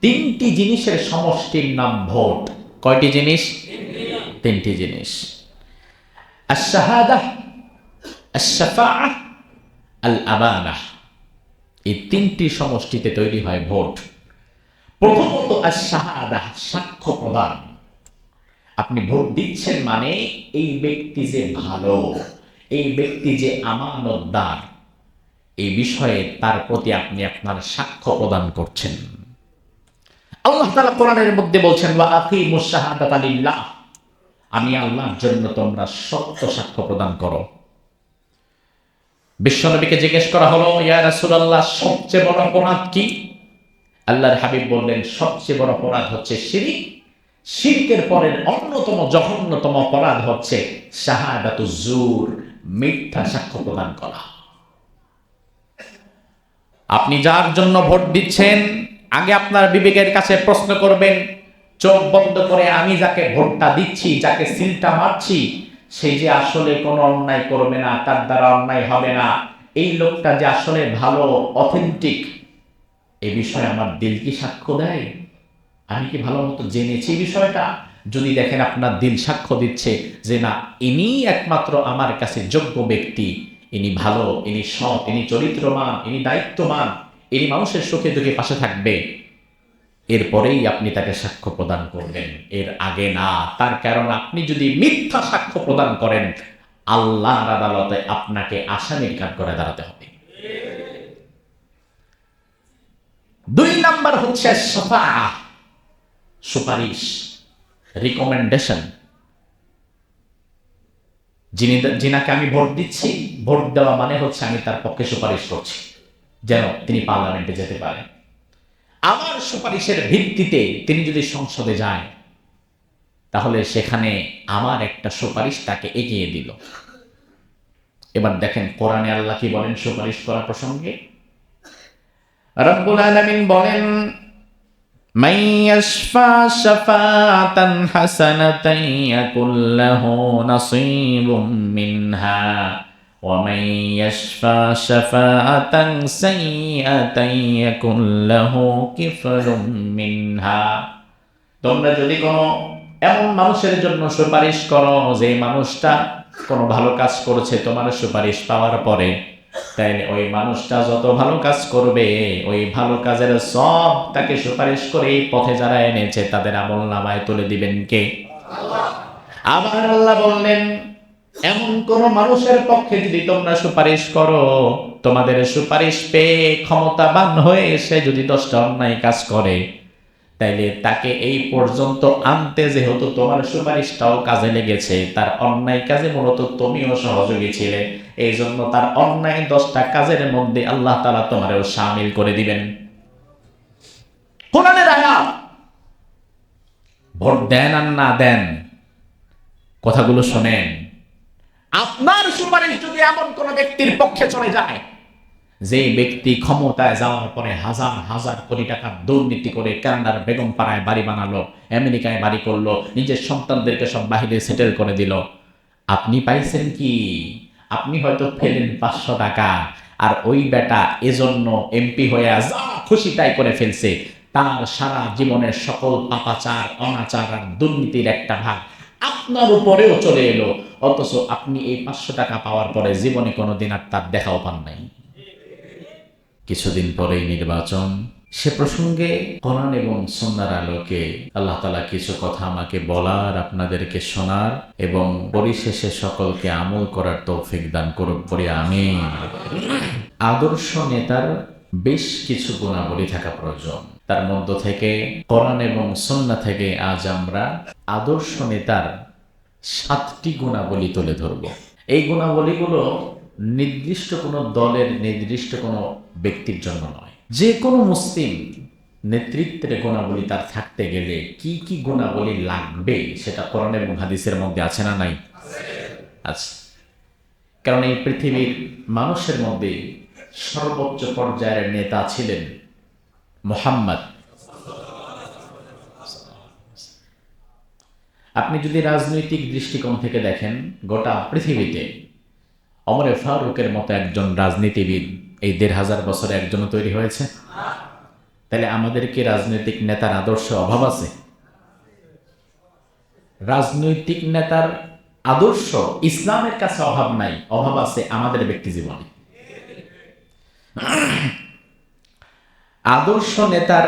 তিনটি জিনিসের সমষ্টির নাম ভোট। কয়টি জিনিস? তিনটি জিনিস। আশ-শাহাদাহ, আশ-শাফাআহ, আল-আমানাহ। এই তিনটি সমষ্টিতে তৈরি হয় ভোট। প্রথমত আশ-শাহাদাহ, সাক্ষ্য প্রদান। আপনি ভোট দিচ্ছেন মানে এই ব্যক্তি যে ভালো, এই ব্যক্তি যে আমানতদার, এই বিষয়ে তার প্রতি আপনি আপনার সাক্ষ্য প্রদান করছেন। আল্লাহ তাআলা কোরআনের মধ্যে বলছেন, ওয়া আকিমুশ শাহাদাতা লিল্লাহ, আমি আল্লাহর জন্য তোমরা সত্য সাক্ষ্য প্রদান করো। বিশ্বনবীকে জিজ্ঞেস করা হলো, ইয়া রাসূলুল্লাহ, সবচেয়ে বড় অপরাধ কি? আল্লাহর হাবিব বললেন, সবচেয়ে বড় অপরাধ হচ্ছে শিরক। শিরকের পরের অন্যতম জঘন্যতম অপরাধ হচ্ছে শাহাদাতুজ জুর, মিথ্যা সাক্ষ্য প্রদান করা। আপনি যার জন্য ভোট দিচ্ছেন, আগে আপনার বিবেকের কাছে প্রশ্ন করবেন, চোখ বন্ধ করে আমি যাকে ভোটটা দিচ্ছি, যাকে সিলটা মারছি, সে যে আসলে কোনো অন্যায় করবে না, তার দ্বারা অন্যায় হবে না, এই লোকটা যে আসলে ভালো, অথেন্টিক, এই বিষয়ে আমার দিল কি সাক্ষ্য দেয়? আমি কি ভালো মতো জেনেছি বিষয়টা? যদি দেখেন আপনার দিল সাক্ষ্য দিচ্ছে যে না, ইনি একমাত্র আমার কাছে যোগ্য ব্যক্তি, ইনি ভালো, ইনি সৎ, ইনি চরিত্রমান, ইনি দায়িত্বমান, ইনি মানুষের সুখে দুঃখে পাশে থাকবে, এরপরেই আপনি তাকে সাক্ষ্য প্রদান করবেন, এর আগে না। তার কারণ আপনি যদি মিথ্যা সাক্ষ্য প্রদান করেন, আল্লাহর আদালতে আপনাকে আসামির কাঠ করে দাঁড়াতে হবে। দুই নাম্বার হচ্ছে শাফাআহ, সুপারিশ, রিকমেন্ডেশন। যিনাকে আমি ভোট দিচ্ছি, ভোট দেওয়া মানে হচ্ছে আমি তার পক্ষে সুপারিশ করছি যেন তিনি পার্লামেন্টে যেতে পারেন। আমার সুপারিশের ভিত্তিতে তিনি যদি সংসদে যায়, তাহলে সেখানে আমার একটা সুপারিশ তাকে এগিয়ে দিল। এবার দেখেন কোরআনে আল্লাহ কি বলেন সুপারিশ করা প্রসঙ্গে। রব্বুল আলামিন বলেন, মান ইয়াশফা শাফাআতান হাসানাতান ইয়াকুল লাহু নাসীবুম মিনহা ওয়া মান ইয়াশফা শাফাআতান সাইয়্যাতান ইয়াকুল লাহু কিফলুম মিনহা। তোমরা যদি কোনো এমন মানুষের জন্য সুপারিশ করো যে মানুষটা কোনো ভালো কাজ করেছে তোমার সুপারিশ পাওয়ার পরে, তাইলে ওই মানুষটা যত ভালো কাজ করবে, ওই ভালো কাজের সব তাকে সুপারিশ করে এই পথে যারা এনেছে তাদের আমলনামায় তুলে দিবেন কে? আল্লাহ। আবার আল্লাহ বললেন, এমন কোন মানুষের পক্ষে যদি তোমরা সুপারিশ করো, তোমাদের সুপারিশ পেয়ে ক্ষমতাবান হয়ে এসে যদি 10টা অন্যায় কাজ করে, তাইলে তাকে এই পর্যন্ত আনতে যেহেতু তোমার সুপারিশটাও কাজে লেগেছে, তার অন্যায় কাজে মূলত তুমিও সহযোগী ছিলে, এই জন্য তার অন্যায় 10টা কাজের মধ্যে আল্লাহ তাআলা তোমারও শামিল করে দিবেন। কোরআনের আয়াত। ভোট দেন আর না দেন, কথাগুলো শোনেন। আপনার সুপারিশ যদি এমন কোন ব্যক্তির পক্ষে চলে যায়, যে ব্যক্তি ক্ষমতায় যাওয়ার পরে হাজার হাজার কোটি টাকা দুর্নীতি করে কানাডার বেগম পাড়ায় বাড়ি বানালো, আমেরিকায় বাড়ি করলো, নিজের সন্তানদেরকে সব বাহিরে সেটেল করে দিল, আপনি পাইছেন কি? আপনি হয়তো পেলেন 500 টাকা, আর ওই বেটা এজন্য এমপি হয়ে যা খুশি তাই করে ফেলছে, তার সারা জীবনের সকল পাপাচার, অনাচার আর দুর্নীতির একটা ভাগ আপনার উপরেও চলে এলো, অথচ আপনি এই 500 টাকা পাওয়ার পরে জীবনে কোনোদিন আর তার দেখাও পান নাই। কিছুদিন পরেই নির্বাচন, সে প্রসঙ্গে কোরআন এবং সুন্নাহর আলোকে আল্লাহ তাআলা কিছু কথা আমাকে বলার, আপনাদেরকে শোনার এবং পরিশেষে সকলকে আমল করার তৌফিক দান করুক বলে আমিন। আদর্শ নেতার বেশ কিছু গুণাবলী থাকা প্রয়োজন। তার মধ্য থেকে কোরআন এবং সুন্নাহ থেকে আজ আমরা আদর্শ নেতার 7টি গুণাবলী তুলে ধরব। এই গুণাবলীগুলো নির্দিষ্ট কোনো দলের, নির্দিষ্ট কোনো ব্যক্তির জন্য নয়। যে কোনো মুসলিম নেতৃত্বের গুণাবলী তার থাকতে গেলে কি কি গুণাবলী লাগবে সেটা কোরআন এবং হাদিসের মধ্যে আছে না নাই? আছে। কারণ এই পৃথিবীর মানুষের মধ্যে সর্বোচ্চ পর্যায়ের নেতা ছিলেন মুহাম্মদ। আপনি যদি রাজনৈতিক দৃষ্টিকোণ থেকে দেখেন, গোটা পৃথিবীতে ওমর ফারুকের মতো একজন রাজনীতিবিদ এই 1500 বছরে একজন তৈরি হয়েছে? তাহলে আমাদের কি রাজনৈতিক নেতার আদর্শ অভাব আছে? রাজনৈতিক নেতার আদর্শ ইসলামের কাছে অভাব নাই, অভাব আছে আমাদের ব্যক্তি জীবনে। আদর্শ নেতার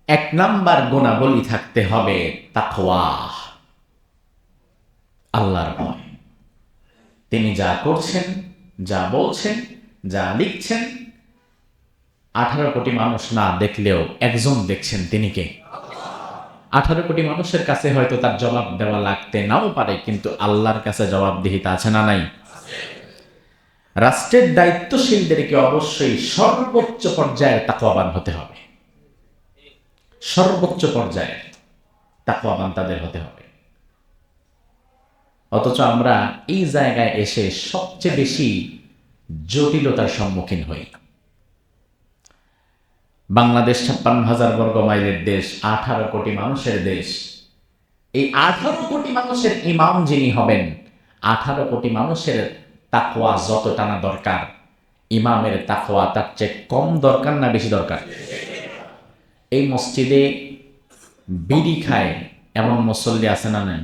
এক নাম্বার গুণাবলী থাকতে হবে তাকওয়া, আল্লাহর ভয়। তিনি যা করছেন, যা বলছেন, যা লিখছেন, 18 কোটি মানুষ না দেখলেও একজন দেখছেন, তিনি কে? 18 কোটি মানুষের কাছে হয়তো তার জবাব দেওয়া লাগতে নাও পারে, কিন্তু আল্লাহর কাছে জবাবদিহিতা আছে না নাই? রাষ্ট্রের দায়িত্বশীলদেরকে অবশ্যই সর্বোচ্চ পর্যায়ের তাকওয়াবান হতে হবে, সর্বোচ্চ পর্যায়ের তাকওয়াবান তাদের হতে হবে। অথচ আমরা এই জায়গায় এসে সবচেয়ে বেশি জটিলতার সম্মুখীন হই। বাংলাদেশ 56,000 বর্গ মাইলের দেশ, 18 কোটি মানুষের দেশ। এই 18 কোটি মানুষের ইমাম যিনি হবেন, 18 কোটি মানুষের তাকওয়া যতটা না দরকার, ইমামের তাকওয়া তার চেয়ে কম দরকার না বেশি দরকার? এই মসজিদে বিড়ি খায় এমন মুসল্লি আছে না নাই?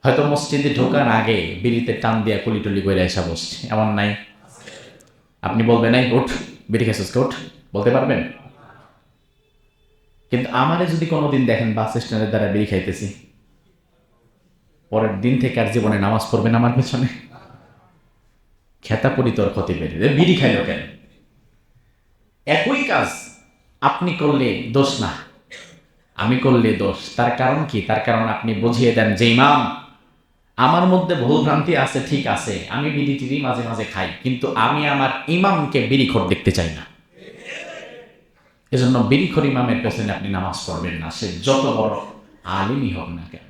হয়তো মসজিদে ঢোকার আগে বিড়িতে টান দিয়া কুলি টুলি করে এসে বসছে, এমন নাই? আপনি বলবেন নাই উঠ বিড়ি খেয়েছিস, উঠ, বলতে পারবেন? কিন্তু আমারে যদি কোনোদিন দেখেন বাস স্ট্যান্ডের দ্বারা বিড়ি খাইতেছি, পরের দিন থেকে আর জীবনে নামাজ পড়বেন আমার পেছনে? খেতা পড়ি তোর ক্ষতি বেড়ে, বিড়ি খাইল কেন? একই কাজ আপনি করলে দোষ না, আমি করলে দোষ। তার কারণ কি? তার কারণ আপনি বুঝিয়ে দেন যে ইমাম, আমার মধ্যে ভুল ভ্রান্তি আছে, ঠিক আছে, আমি বিড়ি টিড়ি মাঝে মাঝে খাই, কিন্তু আমি আমার ইমামকে বিড়িখোর দেখতে চাই না। এজন্য বিড়িখোর ইমামের পেছনে আপনি নামাজ পড়বেন না, সে যত বড় আলিমই হোক না কেন।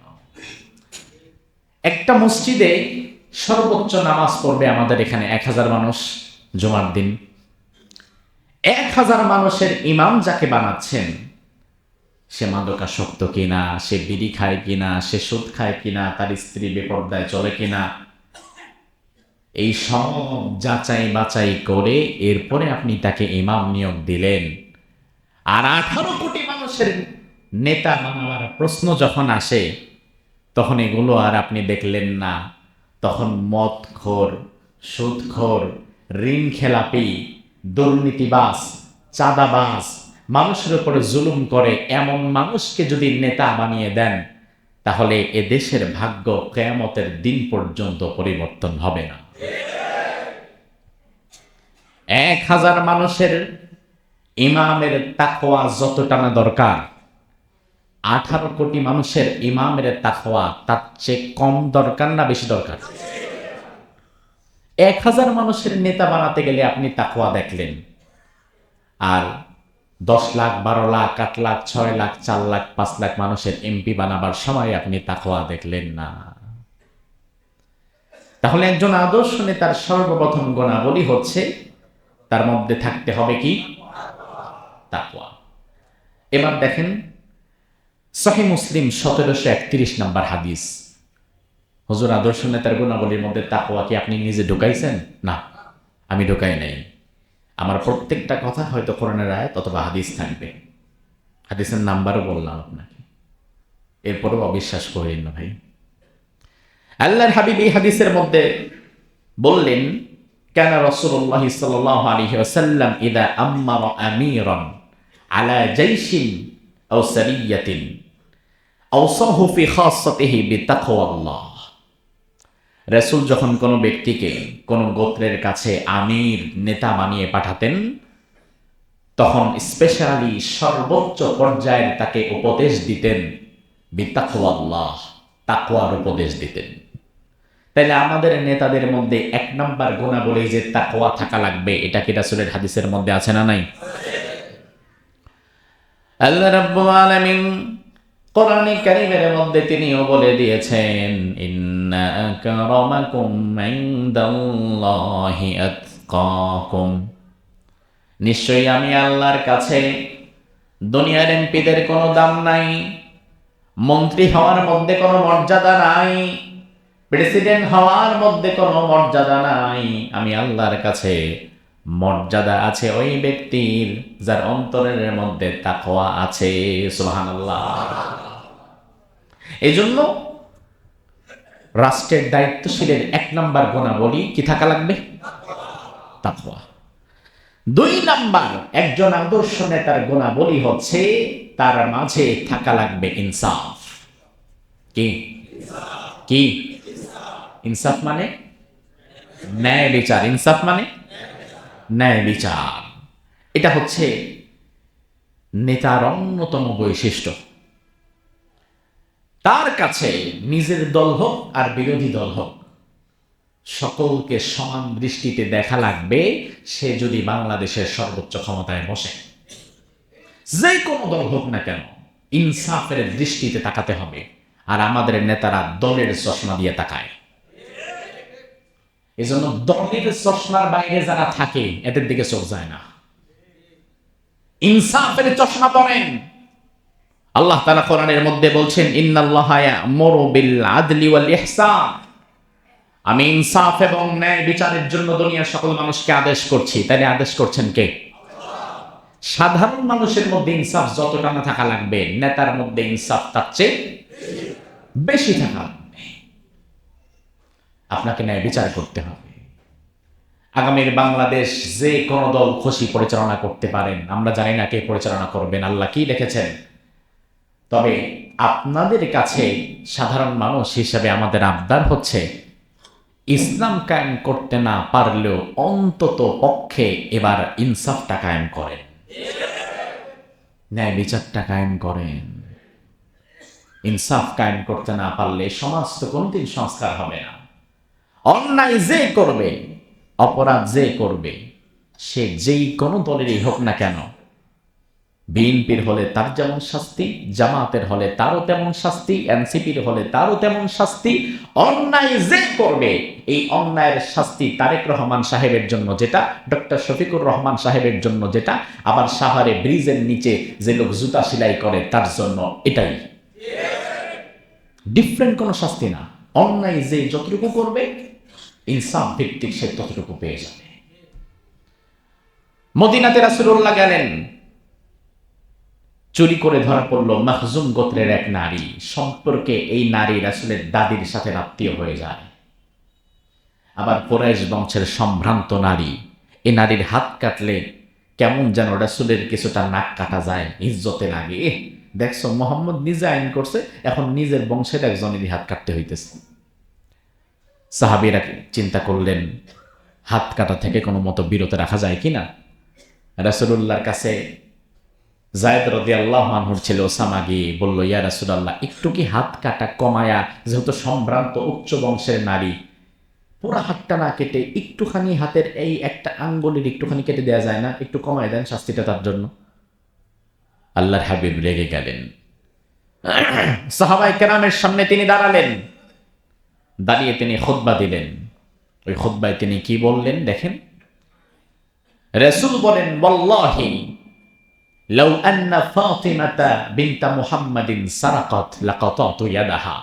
একটা মসজিদে সর্বোচ্চ নামাজ পড়বে আমাদের এখানে 1000 মানুষ জুমার দিন। 1000 মানুষের ইমাম যাকে বানাচ্ছেন, সে মাদকাসক্ত কিনা, সে বিড়ি খায় কিনা, সে সুদ খায় কিনা, তার স্ত্রী বেপরদায় চলে কিনা, এই সব যাচাই বাছাই করে এরপরে আপনি তাকে ইমাম নিয়োগ দিলেন। আর 18 কোটি মানুষের নেতা বানাবার প্রশ্ন যখন আসে, তখন এগুলো আর আপনি দেখলেন না। তখন মদখোর, সুদখোর, ঋণ খেলাপি, দুর্নীতিবাজ, চাঁদাবাজ, মানুষের উপরে জুলুম করে এমন মানুষকে যদি নেতা বানিয়ে দেন, তাহলে এ দেশের ভাগ্য কিয়ামতের দিন পর্যন্ত পরিবর্তন হবে না। 1000 মানুষের ইমামের তাকওয়া যতটা না দরকার, 18 কোটি মানুষের ইমামের তাকওয়া তার চেয়ে কম দরকার না বেশি দরকার? 1000 মানুষের নেতা বানাতে গেলে আপনি তাকওয়া দেখলেন, আর 10 লাখ, 12 লাখ, 8 লাখ, 6 লাখ, 4 লাখ, 5 লাখ মানুষের এমপি বানাবার সময় আপনি তাকওয়া দেখলেন না। তাহলে একজন আদর্শ নেতার সর্বপ্রথম গুণাবলী হচ্ছে তার মধ্যে থাকতে হবে কি? তাকওয়া। এবার দেখেন সহিহ মুসলিম 1731 নম্বর হাদিস। হুজুর, আদর্শ নেতার গুণাবলীর মধ্যে তাকওয়া কি আপনি নিজে ঢুকাইছেন? না, আমি ঢুকাই নাই। আমার প্রত্যেকটা কথা হয়তো কোরআনের আয়াত অথবা হাদিস থাকবে, হাদিসের নাম্বারও বললাম আপনাকে, এরপরেও অবিশ্বাস করেন না ভাই। আল্লাহর হাবিব এই হাদিসের মধ্যে বললেন, কানা রাসূলুল্লাহ সাল্লাল্লাহু আলাইহি ওয়াসাল্লাম ইযা আমারা আমিরান আলা জাইশিন আও সারিয়াতিন আওসাহু ফি খাসাতিহি বিতাকওয়াল্লাহ। রাসূল যখন কোনো ব্যক্তিকে কোনো গোত্রের কাছে আমির, নেতা বানিয়ে পাঠাতেন, তখন স্পেশালি সর্বোচ্চ পর্যায়ের তাকে উপদেশ দিতেন বিতাকওয়াল্লাহ, তাকওয়ার উপদেশ দিতেন। তাইলে আমাদের নেতাদের মধ্যে 1 নাম্বার গুণাবলী যে তাকওয়া থাকা লাগবে, এটা কি রাসূলের হাদিসের মধ্যে আছে না নাই? আল্লাহ রাব্বুল আলামিন কোরআনে কারীমের মধ্যে তিনিও বলে দিয়েছেন, ইন্না আকরামাকুম ইনদাল্লাহি আতকাকুম। নিশ্চয়ই আমি আল্লাহর কাছে দুনিয়ার এমপিদের কোনো দাম নাই, মন্ত্রী হওয়ার মধ্যে কোনো মর্যাদা নাই, প্রেসিডেন্ট হওয়ার মধ্যে কোনো মর্যাদা নাই। আমি আল্লাহর কাছে মর্যাদা আছে ওই ব্যক্তির যার অন্তরের মধ্যে তাকওয়া আছে। সুবহানাল্লাহ। এই জন্য রাষ্ট্রের দায়িত্বশীলের 1 নাম্বার গুণাবলী কি থাকা লাগবে? তাকওয়া। 2 নাম্বার একজন আদর্শ নেতার গুণাবলী হচ্ছে তার মাঝে থাকা লাগবে ইনসাফ। কি কি ইনসাফ মানে? ন্যায় বিচার। ইনসাফ মানে ন্যায় বিচার। এটা হচ্ছে নেতার অন্যতম বৈশিষ্ট্য। তার কাছে নিজের দল হোক আর বিরোধী দল হোক, সকলকে সমান দৃষ্টিতে দেখা লাগবে। সে যদি বাংলাদেশের সর্বোচ্চ ক্ষমতায় বসে, যে কোনো দল হোক না কেন, ইনসাফের দৃষ্টিতে তাকাতে হবে। আর আমাদের নেতারা দলের চশমা দিয়ে তাকায়। এজন্য দলের চশমার বাইরে যারা থাকে এদের দিকে চোখ যায় না। ইনসাফের চশমা পড়েন। আল্লাহ তাআলা কোরআনের মধ্যে বলছেন, ইন্নাল্লাহা ইয়া'মুরু বিল আদলি ওয়াল ইহসান। আমি ইনসাফ এবং ন্যায় বিচারের জন্য দুনিয়ার সকল মানুষকে আদেশ করছি। তাইলে আদেশ করছেন কে? সাধারণ মানুষের মধ্যে ইনসাফ যতটা না থাকা লাগবে, নেতার মধ্যে ইনসাফ তার চেয়ে বেশি থাকা লাগবে। আপনাকে ন্যায় বিচার করতে হবে। আগামীর বাংলাদেশ যে কোন দল খুশি পরিচালনা করতে পারেন। আমরা জানি না কে পরিচালনা করবেন, আল্লাহ কি লিখেছেন। তবে আপনাদের কাছে সাধারণ মানুষ হিসেবে আমাদের আবদার হচ্ছে, ইসলাম কায়েম করতে না পারলেও অন্তত পক্ষে এবার ইনসাফটা কায়েম করেন, ন্যায় বিচারটা কায়েম করেন। ইনসাফ কায়েম করতে না পারলে সমাজ তো কোনদিন সংস্কার হবে না। অন্যায় যে করবে, অপরাধ যে করবে, সে যেই কোনো দলেরই হোক না কেন, বিএনপির হলে তার যেমন শাস্তি, জামাতের হলে তারও তেমন শাস্তি, এনসিপির হলে তারও তেমন শাস্তি। অন্যায় যে করবে, এই অন্যায়ের শাস্তি তারেক রহমান সাহেবের জন্য যেটা, ডক্টর শফিকুর রহমান সাহেবের জন্য যেটা, আবার সাহারে ব্রিজের নিচে যে লোক জুতা সেলাই করে তার জন্য এটাই। ডিফারেন্ট কোনো শাস্তি না। অন্যায় যে যতটুকু করবে, ইনসাফ ভিত্তিক সে ততটুকু পেয়ে যাবে। মদিনাতে রাসূলুল্লাহ গেলেন, চুরি করে ধরা পড়ল মাখজুম গোত্রের এক নারী। সম্পর্কে এই নারী রাসূলের দাদির সাথে আত্মীয় হয়ে যায়। আবার কুরাইশ বংশের সম্ভ্রান্ত নারী। এই নারীর হাত কাটলে কেমন যেন রাসূলের কিছুটা নাক কাটা যায়, ইজ্জতে লাগে। দেখছো, মোহাম্মদ নিজে আইন করছে, এখন নিজের বংশের একজনেরই হাত কাটতে হইতেছে। সাহাবীরা চিন্তা করলেন, হাত কাটা থেকে কোনো মতো বিরত রাখা যায় কিনা। রাসূলুল্লাহর কাছে যায়েদ রাদিয়াল্লাহু আনহুর ছেলে ওসামা গিয়ে বলল, ইয়া রাসূলুল্লাহ, একটু কি হাত কাটা কমায়া, যেহেতু সম্ভ্রান্ত উচ্চ বংশের নারী, পুরো হাতটা না কেটে একটুখানি হাতের এই একটা আঙ্গুলের একটুখানি কেটে দেওয়া যায় না? একটু কমায় দেন শাস্তিটা তার জন্য। আল্লাহর হাবিব রেগে গেলেন। সাহাবায়ে কেরামের সামনে তিনি দাঁড়ালেন। দাঁড়িয়ে তিনি খুতবা দিলেন। ওই খুতবায় তিনি কি বললেন দেখেন। রাসূল বলেন, ওয়াল্লাহি লাউ আন্না ফাতিমাতা বিনতা মুহাম্মাদিন সারাকাত লাকাতাতু ইয়াদাহা।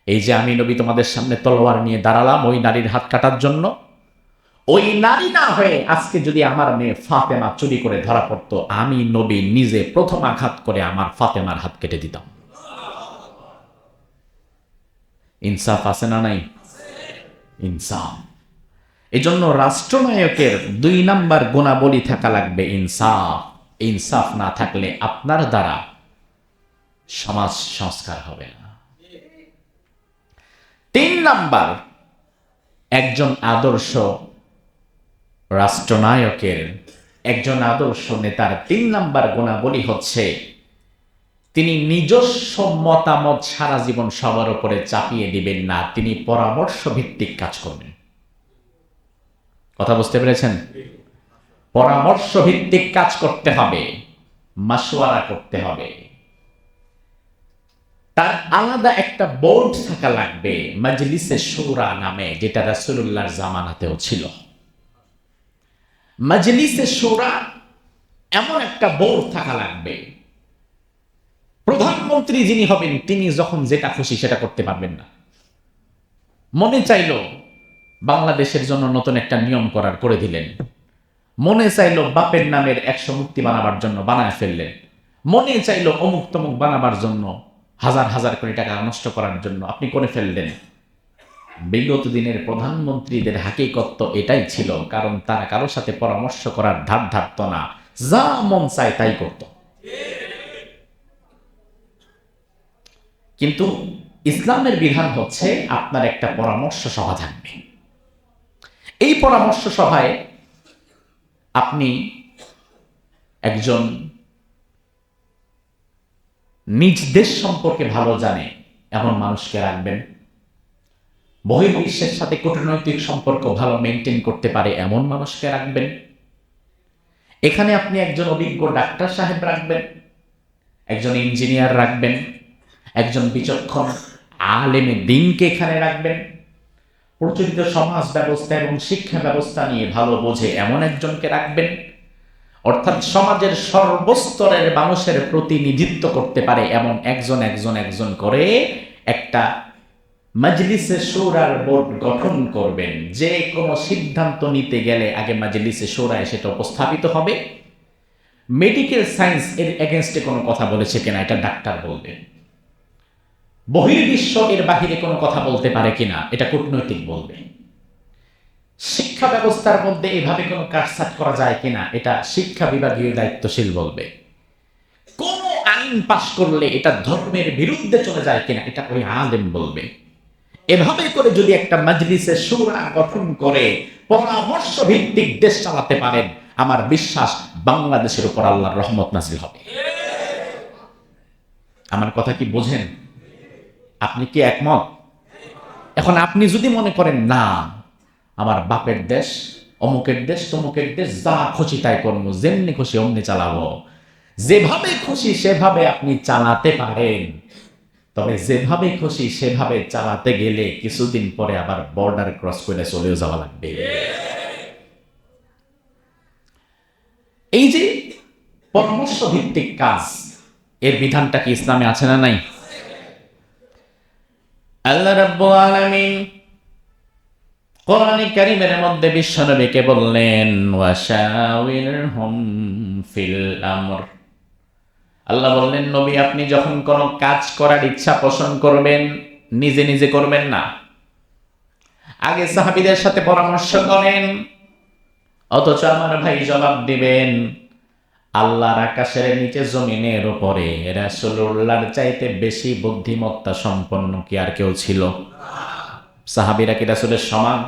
এই যে আমি নবী তোমাদের সামনে তলোয়ার নিয়ে দাঁড়ালাম ওই নারীর হাত কাটার জন্য, ওই নারী না হয়ে আজকে যদি আমার মেয়ে ফাতেমা চুরি করে ধরা পড়তো, আমি নবী নিজে প্রথম আঘাত করে আমার ফাতেমার হাত কেটে দিতাম। ইনসাফ আছে না নাই? ইনসাফ। এজন্য রাষ্ট্রনায়কের 2 নাম্বার গুণাবলী থাকা লাগবে ইনসাফ। ইনসাফ না থাকলে আপনার দ্বারা সমাজ সংস্কার হবে না। 3 নাম্বার, একজন আদর্শ রাষ্ট্রনায়কের, একজন আদর্শ নেতার 3 নাম্বার গুণাবলী হচ্ছে, তিনি নিজস্ব মতামত সারা জীবন সবার উপরে চাপিয়ে দিবেন না, তিনি পরামর্শ ভিত্তিক কাজ করবেন। কথা বুঝতে পেরেছেন? পরামর্শ ভিত্তিক কাজ করতে হবে, মাশওয়ারা করতে হবে। তার আলাদা একটা বোর্ড থাকা লাগবে, মাজলিসে শুরা নামে, যেটা রাসূলুল্লাহর জামানাতেও ছিল। মাজলিসে শুরা এমন একটা বোর্ড থাকা লাগবে, প্রধানমন্ত্রী যিনি হবেন তিনি যখন যেটা খুশি সেটা করতে পারবেন না। মনে চাইলো বাংলাদেশের জন্য নতুন একটা নিয়ম করে দিলেন, মনে চাইলো বাপের নামের 100 মূর্তি বানাবার জন্য বানায় ফেললেন, মনে চাইলো অমুক তমুক বানাবার জন্য হাজার হাজার কোটি টাকা নষ্ট করার জন্য আপনি করে ফেললেন। বিগত দিনের প্রধানমন্ত্রীদের হাকিকত এটাই ছিল, কারণ তারা কারোর সাথে পরামর্শ করার ধার ধারত না, যা মন চায় তাই করত। কিন্তু ইসলামের বিধান হচ্ছে আপনার একটা পরামর্শ সভা থাকবে। এই পরামর্শ সভায় আপনি একজন নিজ দেশ সম্পর্কে ভালো জানে এমন মানুষকে রাখবেন, বহির্বিশ্বের সাথে কূটনৈতিক সম্পর্ক ভালো মেনটেন করতে পারে এমন মানুষকে রাখবেন। এখানে আপনি একজন অভিজ্ঞ ডাক্তার সাহেব রাখবেন, একজন ইঞ্জিনিয়ার রাখবেন, একজন বিচক্ষণ আলেমে দ্বীনকে এখানে রাখবেন, প্রচলিত সমাজ ব্যবস্থা এবং শিক্ষা ব্যবস্থা নিয়ে ভালো বোঝে এমন একজনকে রাখবেন, অর্থাৎ সমাজের সর্বস্তরের মানুষের প্রতিনিধিত্ব করতে পারে এমন একজন একজন একজন করে একটা মাজলিসে শুরার বোর্ড গঠন করবেন। যে কোনো সিদ্ধান্ত নিতে গেলে আগে মাজলিসে শুরায় সেটা উপস্থাপিত হবে। মেডিকেল সায়েন্স এর এগেনস্টে কোনো কথা বলেছে কিনা এটা ডাক্তার বলবেন, বহির্বিশ্ব এর বাহিরে কোনো কথা বলতে পারে কিনা এটা কূটনৈতিক বলবে, শিক্ষা ব্যবস্থার মধ্যে এভাবে কোনো কাটছাট করা যায় কিনা এটা শিক্ষা বিভাগীয় দায়িত্বশীল বলবে, কোন আইন পাশ করলে এটা ধর্মের বিরুদ্ধে চলে যায় কিনা এটা ওই আলেম বলবে। এভাবে করে যদি একটা মাজলিসে শুরা গঠন করে পরামর্শ ভিত্তিক দেশ চালাতে পারেন, আমার বিশ্বাস বাংলাদেশের উপর আল্লাহর রহমত নাজিল হবে। আমার কথা কি বোঝেন? আপনি কি একমত? এখন আপনি যদি মনে করেন না আমার বাপের দেশ, অমুকের দেশ, তমুকের দেশ, যা খুশি তাই করবো, যেমনি খুশি অমনি চালাবো, যেভাবে খুশি সেভাবে আপনি চালাতে পারেন, তবে যেভাবে খুশি সেভাবে চালাতে গেলে কিছুদিন পরে আবার বর্ডার ক্রস করে চলেও যাওয়া লাগবে। এই যে পরামর্শ ভিত্তিক কাজ, এর বিধানটা কি ইসলামে আছে না নাই? আল্লাহ রাব্বুল আলামিন কোরআনে কারীমের মধ্যে বিশ্বনবীকে বললেন ওয়াশাওিরহুম ফিল আমর। আল্লাহ বললেন নবী আপনি যখন কোনো কাজ করার ইচ্ছা পোষণ করবেন নিজে নিজে করবেন না, আগে সাহাবীদের সাথে পরামর্শ করেন। অথচ আমার ভাই জবাব দিবেন আল্লাহর আকাশের নিচে জমিনের উপরে রাসূলুল্লাহর চাইতে বেশি বুদ্ধিমত্তা সম্পন্ন কি আর কেউ ছিল? সাহাবীরা কি রাসূলের সমান?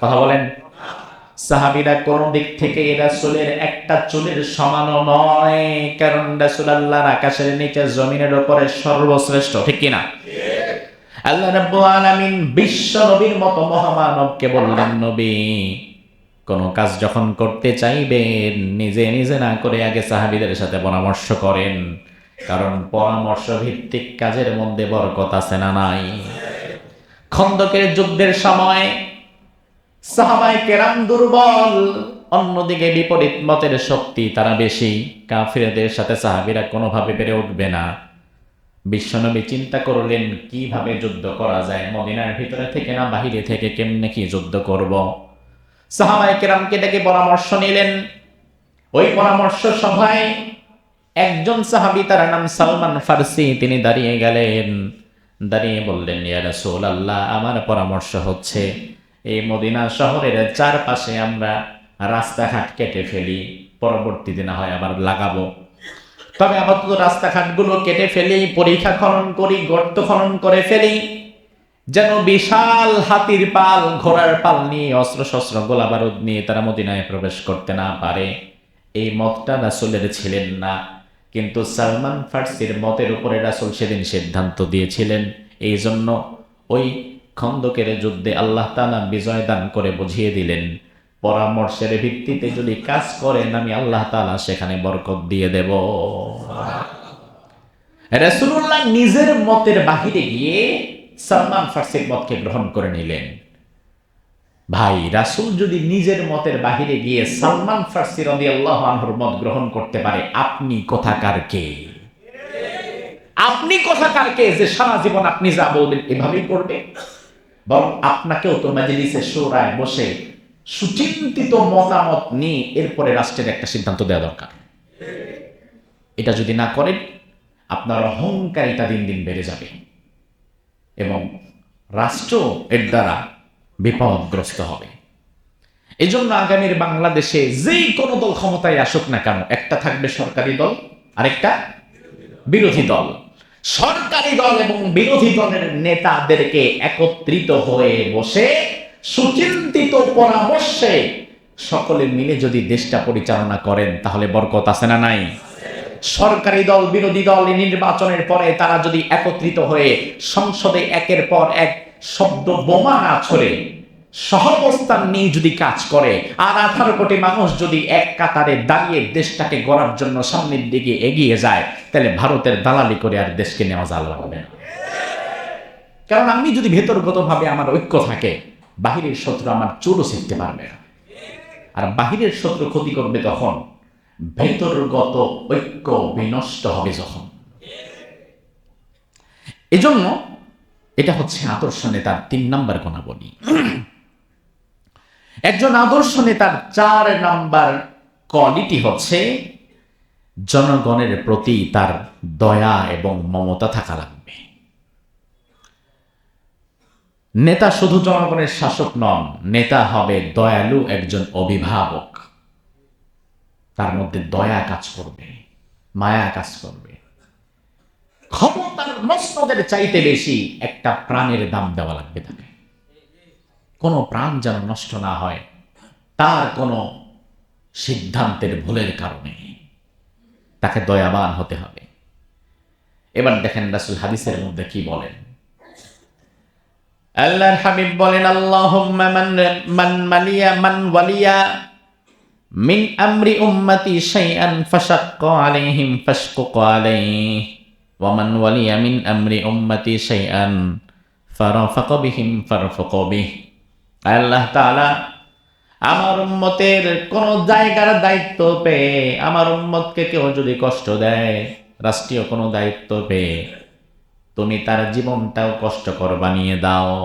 কথা বলেন। সাহাবীরা কোন দিক থেকে রাসূলের একটা চুলের সমানও নয়, কারণ রাসূল আল্লাহর আকাশের নিচে জমিনের উপরে সর্বশ্রেষ্ঠ, ঠিক কিনা? আল্লাহ রাব্বুল আলামিন বিশ্ব নবীর মতো মহামানবকে বললেন নবী কোন কাজ যখন করতে চাইবেন নিজে নিজে না করে আগে সাহাবীদের সাথে পরামর্শ করেন, কারণ পরামর্শ ভিত্তিক কাজের মধ্যে বরকত আছে না নাই? খন্দকের যুদ্ধের সময় সাহাবায়ে কেরাম দুর্বল, অন্যদিকে বিপরীত মতের শক্তি তারা বেশি, কাফিরদের সাথে সাহাবীরা কোনোভাবে পেরে উঠবে না। বিশ্বনবী চিন্তা করলেন কিভাবে যুদ্ধ করা যায়, মদিনার ভিতরে থেকে না বাহিরে থেকে কেমনে কি যুদ্ধ করব। সাহাবায়ে কেরামকে ডেকে পরামর্শ নিলেন। ওই পরামর্শ সভায় একজন সাহাবী, তার নাম সালমান ফারসি, তিনি দাঁড়িয়ে গেলেন, দাঁড়িয়ে বললেন ইয়া রাসূলুল্লাহ আমার পরামর্শ হচ্ছে এই মদিনা শহরের চারপাশে আমরা রাস্তাঘাট কেটে ফেলি, পরবর্তীতে না হয় আবার লাগাবো, তবে আপাতত রাস্তাঘাটগুলো কেটে ফেলি, পরিখা খনন করি, গর্ত খনন করে ফেলি, যেন বিশাল হাতির পাল ঘোড়ার পাল নিয়ে অস্ত্র শস্ত্র গোলা বারুদ নিয়ে তারা মদিনায় প্রবেশ করতে না পারে। এই মতটা রাসূলের ছিলেন না, কিন্তু সালমান ফারসির মতের উপরে রাসূল সেদিন সিদ্ধান্ত দিয়েছিলেন। এই জন্য ওই খন্দকের যুদ্ধে আল্লাহ তাআলা বিজয় দান করে বুঝিয়ে দিলেন পরামর্শের ভিত্তিতে যদি কাজ করেন আমি আল্লাহ তাআলা সেখানে বরকত দিয়ে দেব। রাসূলুল্লাহ নিজের মতের বাহিরে গিয়ে সালমান ফারসির মতকে গ্রহণ করে নিলেন। ভাই রাসূল যদি নিজের মতের বাহিরে গিয়ে সালমান ফারসি রাদিয়াল্লাহু আনহুর মত গ্রহণ করতে পারে, আপনি কোথাকার কে? আপনি কোথাকার কে যে সারা জীবন আপনি যা বলবেন এভাবেই করবে? বরং আপনাকেও তো মাজলিসে শুরায় বসে সুচিন্তিত মতামত নিয়ে এরপরে রাষ্ট্রের একটা সিদ্ধান্ত দেওয়া দরকার। এটা যদি না করেন, আপনার অহংকারিতা দিন দিন বেড়ে যাবে এবং রাষ্ট্র এর দ্বারা বিপদগ্রস্ত হবে। এজন্য আগামীর বাংলাদেশে যেই কোনো দল ক্ষমতায় আসুক না কেন, একটা থাকবে সরকারি দল, আরেকটা বিরোধী দল। সরকারি দল এবং বিরোধী দলের নেতাদেরকে একত্রিত হয়ে বসে সুচিন্তিত পরামর্শে সকলে মিলে যদি দেশটা পরিচালনা করেন, তাহলে বরকত আছে না নাই? সরকারি দল বিরোধী দল নির্বাচনের পরে তারা যদি একত্রিত হয়ে সংসদে একের পর এক শব্দ বোমা না ছড়ে সহাবস্থান নিয়ে যদি কাজ করে, আর 18 কোটি মানুষ যদি এক কাতারে দাঁড়িয়ে দেশটাকে গড়ার জন্য সামনের দিকে এগিয়ে যায়, তাহলে ভারতের দালালি করে আর দেশকে নেওয়া যাবে না। কারণ আমি যদি ভেতরগতভাবে আমার ঐক্য থাকে, বাহিরের শত্রু আমার চুলও ছিঁড়তে পারবে না। আর বাহিরের শত্রু ক্ষতি করবে তখন, ভেতরগত ঐক্য বিনষ্ট হবে যখন। এজন্য এটা হচ্ছে আদর্শ নেতার 3 নাম্বার গুণাবলী। একজন আদর্শ নেতার 4 নাম্বার কোয়ালিটি হচ্ছে জনগণের প্রতি তার দয়া এবং মমতা থাকা লাগবে। নেতা শুধু জনগণের শাসক নন, নেতা হবে দয়ালু একজন অভিভাবক। তার মধ্যে দয়া কাজ করবে, মায়া কাজ করবে। ক্ষমতার মসনদের চাইতে বেশি একটা প্রাণের দাম দেওয়া লাগবে তাকে। কোনো প্রাণ যেন নষ্ট না হয় তার কোনো সিদ্ধান্তের ভুলের কারণে, তাকে দয়াবান হতে হবে। এবার দেখেন রাসূল হাদিসের মধ্যে কি বলেন। আল্লাহর হাবিব বলেন, আল্লাহুম্মা মান ওয়ালিয়া মিন আমরি উম্মতি শাইআন ফাশাক্কা আলাইহিম ফাশকুক আলাইহি ওয়া মান ওয়ালিয়া মিন আমরি উম্মতি শাইআন ফারাফাকা বিহিম ফারফাকা বিহি। আল্লাহ তাআলা আমার উম্মতের কোন জায়গার দায়িত্ব পেয়ে আমার উম্মতকে কেউ যদি কষ্ট দেয়, রাষ্ট্রীয় কোনো দায়িত্ব পেয়ে, তুমি তার জীবনটাও কষ্টকর বানিয়ে দাও।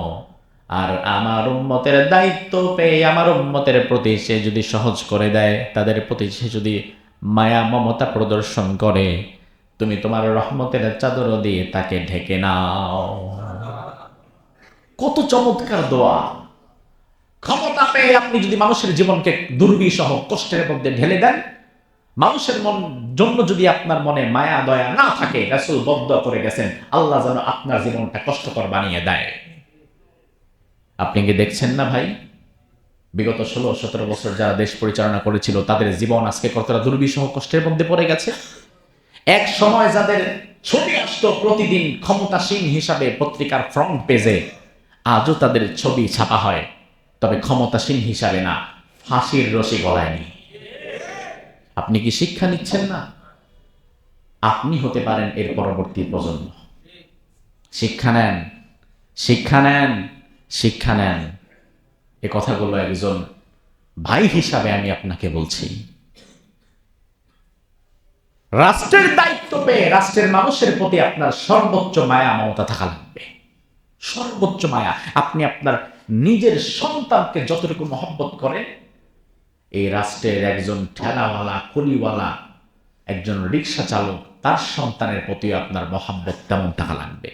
আর আমার উম্মতের দায়িত্ব পেয়ে আমার উম্মতের প্রতি সে যদি সহজ করে দেয়, তাদের প্রতি সে যদি মায়া মমতা প্রদর্শন করে, তুমি তোমার রহমতের চাদর দিয়ে তাকে ঢেকে নাও। কত চমৎকার দোয়া! ক্ষমতা পেয়ে আপনি যদি মানুষের জীবনকে দুর্বিষহ কষ্টের মধ্যে ঢেলে দেন, মানুষের জন্য যদি আপনার মনে মায়া দয়া না থাকে, রাসূল বদদুয়া করে গেছেন আল্লাহ যেন আপনার জীবনটা কষ্টকর বানিয়ে দেয়। আপনি কি দেখছেন না ভাই, বিগত 16-17 বছর যারা দেশ পরিচালনা করেছিল তাদের জীবন আজকে কতটা দুর্বিষহ কষ্টের মধ্যে পড়ে গেছে। এক সময় যাদের ছবি আসতো প্রতিদিন ক্ষমতাসীন হিসাবে পত্রিকার ফ্রন্ট পেজে, আজও তাদের ছবি ছাপা হয়, তবে ক্ষমতাসীন হিসাবে না, ফাঁসির রশি গলায় নিয়ে। আপনি কি শিক্ষা নিচ্ছেন না? আপনি হতে পারেন এর পরবর্তী প্রজন্ম। শিক্ষা নেন, শিক্ষা নেন, শিক্ষা নেন। এ কথাগুলো একজন ভাই হিসাবে আমি আপনাকে বলছি। রাষ্ট্রের দায়িত্ব পেয়ে রাষ্ট্রের মানুষের প্রতি আপনার সর্বোচ্চ মায়া মমতা থাকা লাগবে, সর্বোচ্চ মায়া। আপনি আপনার নিজের সন্তানকে যতটুকু মহব্বত করেন, এই রাষ্ট্রের একজন ঠেলাওয়ালা, কুলিওয়ালা, একজন রিক্সা চালক, তার সন্তানের প্রতি আপনার মহব্বত তেমন থাকা লাগবে।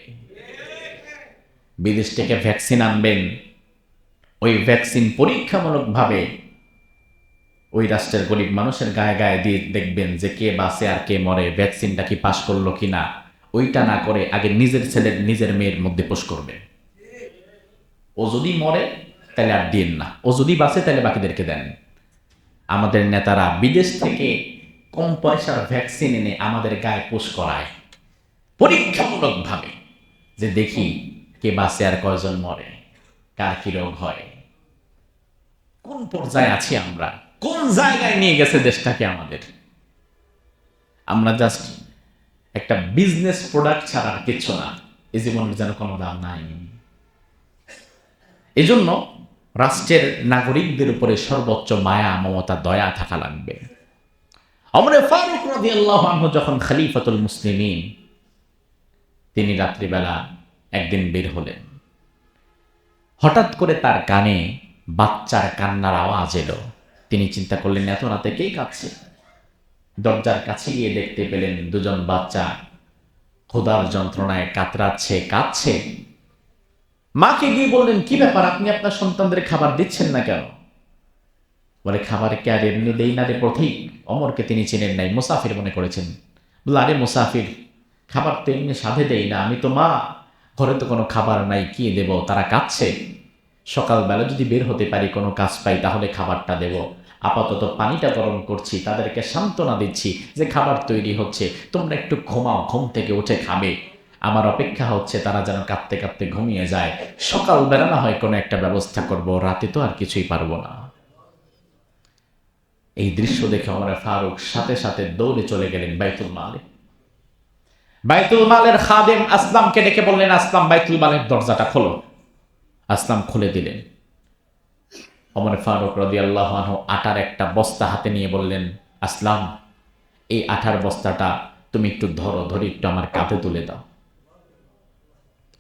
বিদেশ থেকে ভ্যাকসিন আনবেন, ওই ভ্যাকসিন পরীক্ষামূলকভাবে ওই রাষ্ট্রের গরিব মানুষের গায়ে গায়ে দিয়ে দেখবেন যে কে বাঁচে আর কে মরে, ভ্যাকসিনটা কি পাস করলো কিনা। ওইটা না করে আগে নিজের ছেলের নিজের মেয়ের মধ্যে পোষ করবেন। ও যদি মরে তাহলে আর দিন না, ও যদি বাঁচে তাহলে বাকিদেরকে দেন। আমাদের নেতারা বিদেশ থেকে কম পয়সার ভ্যাকসিন এনে আমাদের গায়ে পোষ করায় পরীক্ষামূলকভাবে, যে দেখি কে বাঁচে আর কয়জন মরে, কার কি রোগ হয়। কোন পর্যায়ে আছি আমরা, কোন জায়গায় নিয়ে গেছে দেশটাকে আমাদের। আমরা জাস্ট একটা বিজনেস প্রোডাক্ট ছাড়া আর কিচ্ছু না। এই জীবনের যেন কোনো দাম নাই। এজন্য রাষ্ট্রের নাগরিকদের উপরে সর্বোচ্চ মায়া মমতা দয়া থাকা লাগবে। ওমর ফারুক রাদিয়াল্লাহু আনহু যখন খলিফাতুল মুসলিমিন, তিনি রাত্রিবেলা একদিন বের হলেন। হঠাৎ করে তার কানে বাচ্চার কান্নার আওয়াজ এলো। তিনি চিন্তা করলেন এত রাতে কে কাঁদছে। দরজার কাছে গিয়ে দেখতে পেলেন দুজন বাচ্চা ক্ষুধার যন্ত্রণায় কাতরাচ্ছে, কাঁদছে। মাকে গিয়ে বললেন, কি ব্যাপার, আপনি আপনার সন্তানদের খাবার দিচ্ছেন না কেন? বলে, খাবার কে আর এমনি দেই না রে পথিক। অমরকে তিনি চিনেন নাই, মুসাফির মনে করেছেন। বলে, আরে মুসাফির, খাবার তো এমনি সাধে দেই না, আমি তো মা, ঘরে তো কোনো খাবার নাই, কি দেব, তারা কাঁদছে। সকালবেলা যদি বের হতে পারি, কোনো কাজ পাই, তাহলে খাবারটা দেব। আপাতত পানিটা গরম করছি, তাদেরকে সান্ত্বনা দিচ্ছি যে খাবার তৈরি হচ্ছে, তোমরা একটু ঘুমাও, ঘুম থেকে উঠে খাবে। আমার অপেক্ষা হচ্ছে তারা যেন কাঁদতে কাঁদতে ঘুমিয়ে যায়। সকালবেলা না হয় কোনো একটা ব্যবস্থা করব, রাতে তো আর কিছুই পারবো না। এই দৃশ্য দেখে ওমর ফারুক সাথে সাথে দৌড়ে চলে গেলেন বাইতুল মালে। বাইতুল মালের খাদেম আসলামকে ডেকে বললেন, আসলাম, বাইতুল মালের দরজাটা খোলো। আসলাম খুলে দিলেন। ওমর ফারুক রাদিয়াল্লাহু আনহু আটার একটা বস্তা হাতে নিয়ে বললেন, আসলাম, এই আটার বস্তাটা তুমি একটু ধরো, ধরে একটু আমার কাঁধে তুলে দাও।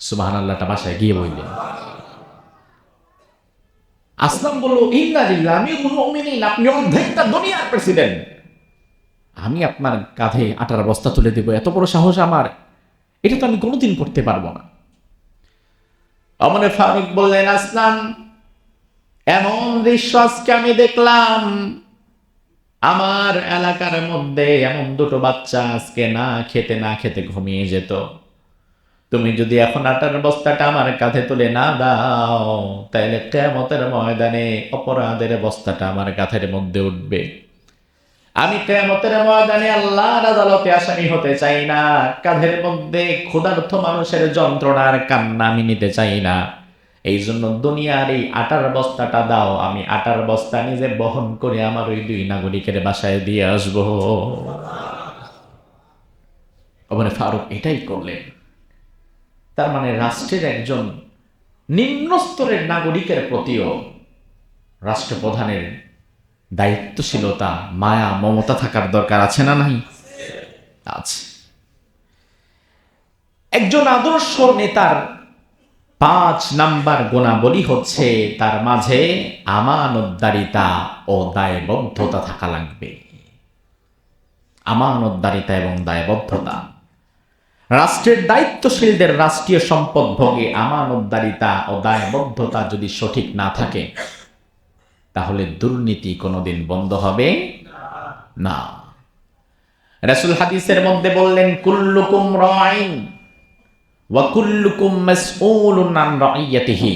সুবহানাল্লাহটা বাসায় গিয়ে বললেন। আসলাম বলল, ইন্না লিল্লাহি আমিরুল মুমিনিন, আপনি অর্ধেকটা দুনিয়ার প্রেসিডেন্ট, আমি আপনার কাঁধে আটার বস্তা তুলে দেব, এত বড় সাহস আমার? এটা তো আমি কোনোদিন করতে পারবো না। ওমর ফারুক বললেন, আসলাম, এমন দৃশ্য আজকে আমি দেখলাম, আমার এলাকার মধ্যে এমন দুটো বাচ্চা আজকে না খেতে ঘুমিয়ে যেত। তুমি যদি এখন আটার বস্তাটা আমার কাঁধে তুলে না দাও, তাইলে কিয়ামতের ময়দানে অপরাধের বস্তাটা আমার কাঁধের মধ্যে উঠবে। আমি কিয়ামতের ময়দানে আল্লাহর আদালতে আসামি হতে চাই না। কাঁধের মধ্যে ক্ষুধার্ত মানুষের যন্ত্রণার কান্না আমি নিতে চাই না। এই জন্য দুনিয়ার এই আটার বস্তাটা দাও, আমি আটার বস্তা নিজে বহন করে আমার ওই দুই নাগরিকের বাসায় দিয়ে আসবো। ওমর ফারুক এটাই করলেন। তার মানে রাষ্ট্রের একজন নিম্ন স্তরের নাগরিকের প্রতিও রাষ্ট্রপ্রধানের দায়িত্বশীলতা, মায়া, মমতা থাকার দরকার আছে না নাই? আছে। একজন আদর্শ নেতার 5 নাম্বার গুণাবলী হচ্ছে তার মাঝে আমানতদারিতা ও দায়বদ্ধতা থাকা লাগবে। আমানতদারিতা এবং দায়বদ্ধতা। রাষ্ট্রের দায়িত্বশীলদের রাষ্ট্রীয় সম্পদ ভোগে আমানতদারিতা ও দায়বদ্ধতা যদি সঠিক না থাকে, তাহলে দুর্নীতি কোনোদিন বন্ধ হবে না। রাসূল হাদিসের মধ্যে বললেন, কুল্লুকুম রাইন ওয়া কুল্লুকুম মাসউলুন আন রাইয়াতিহি।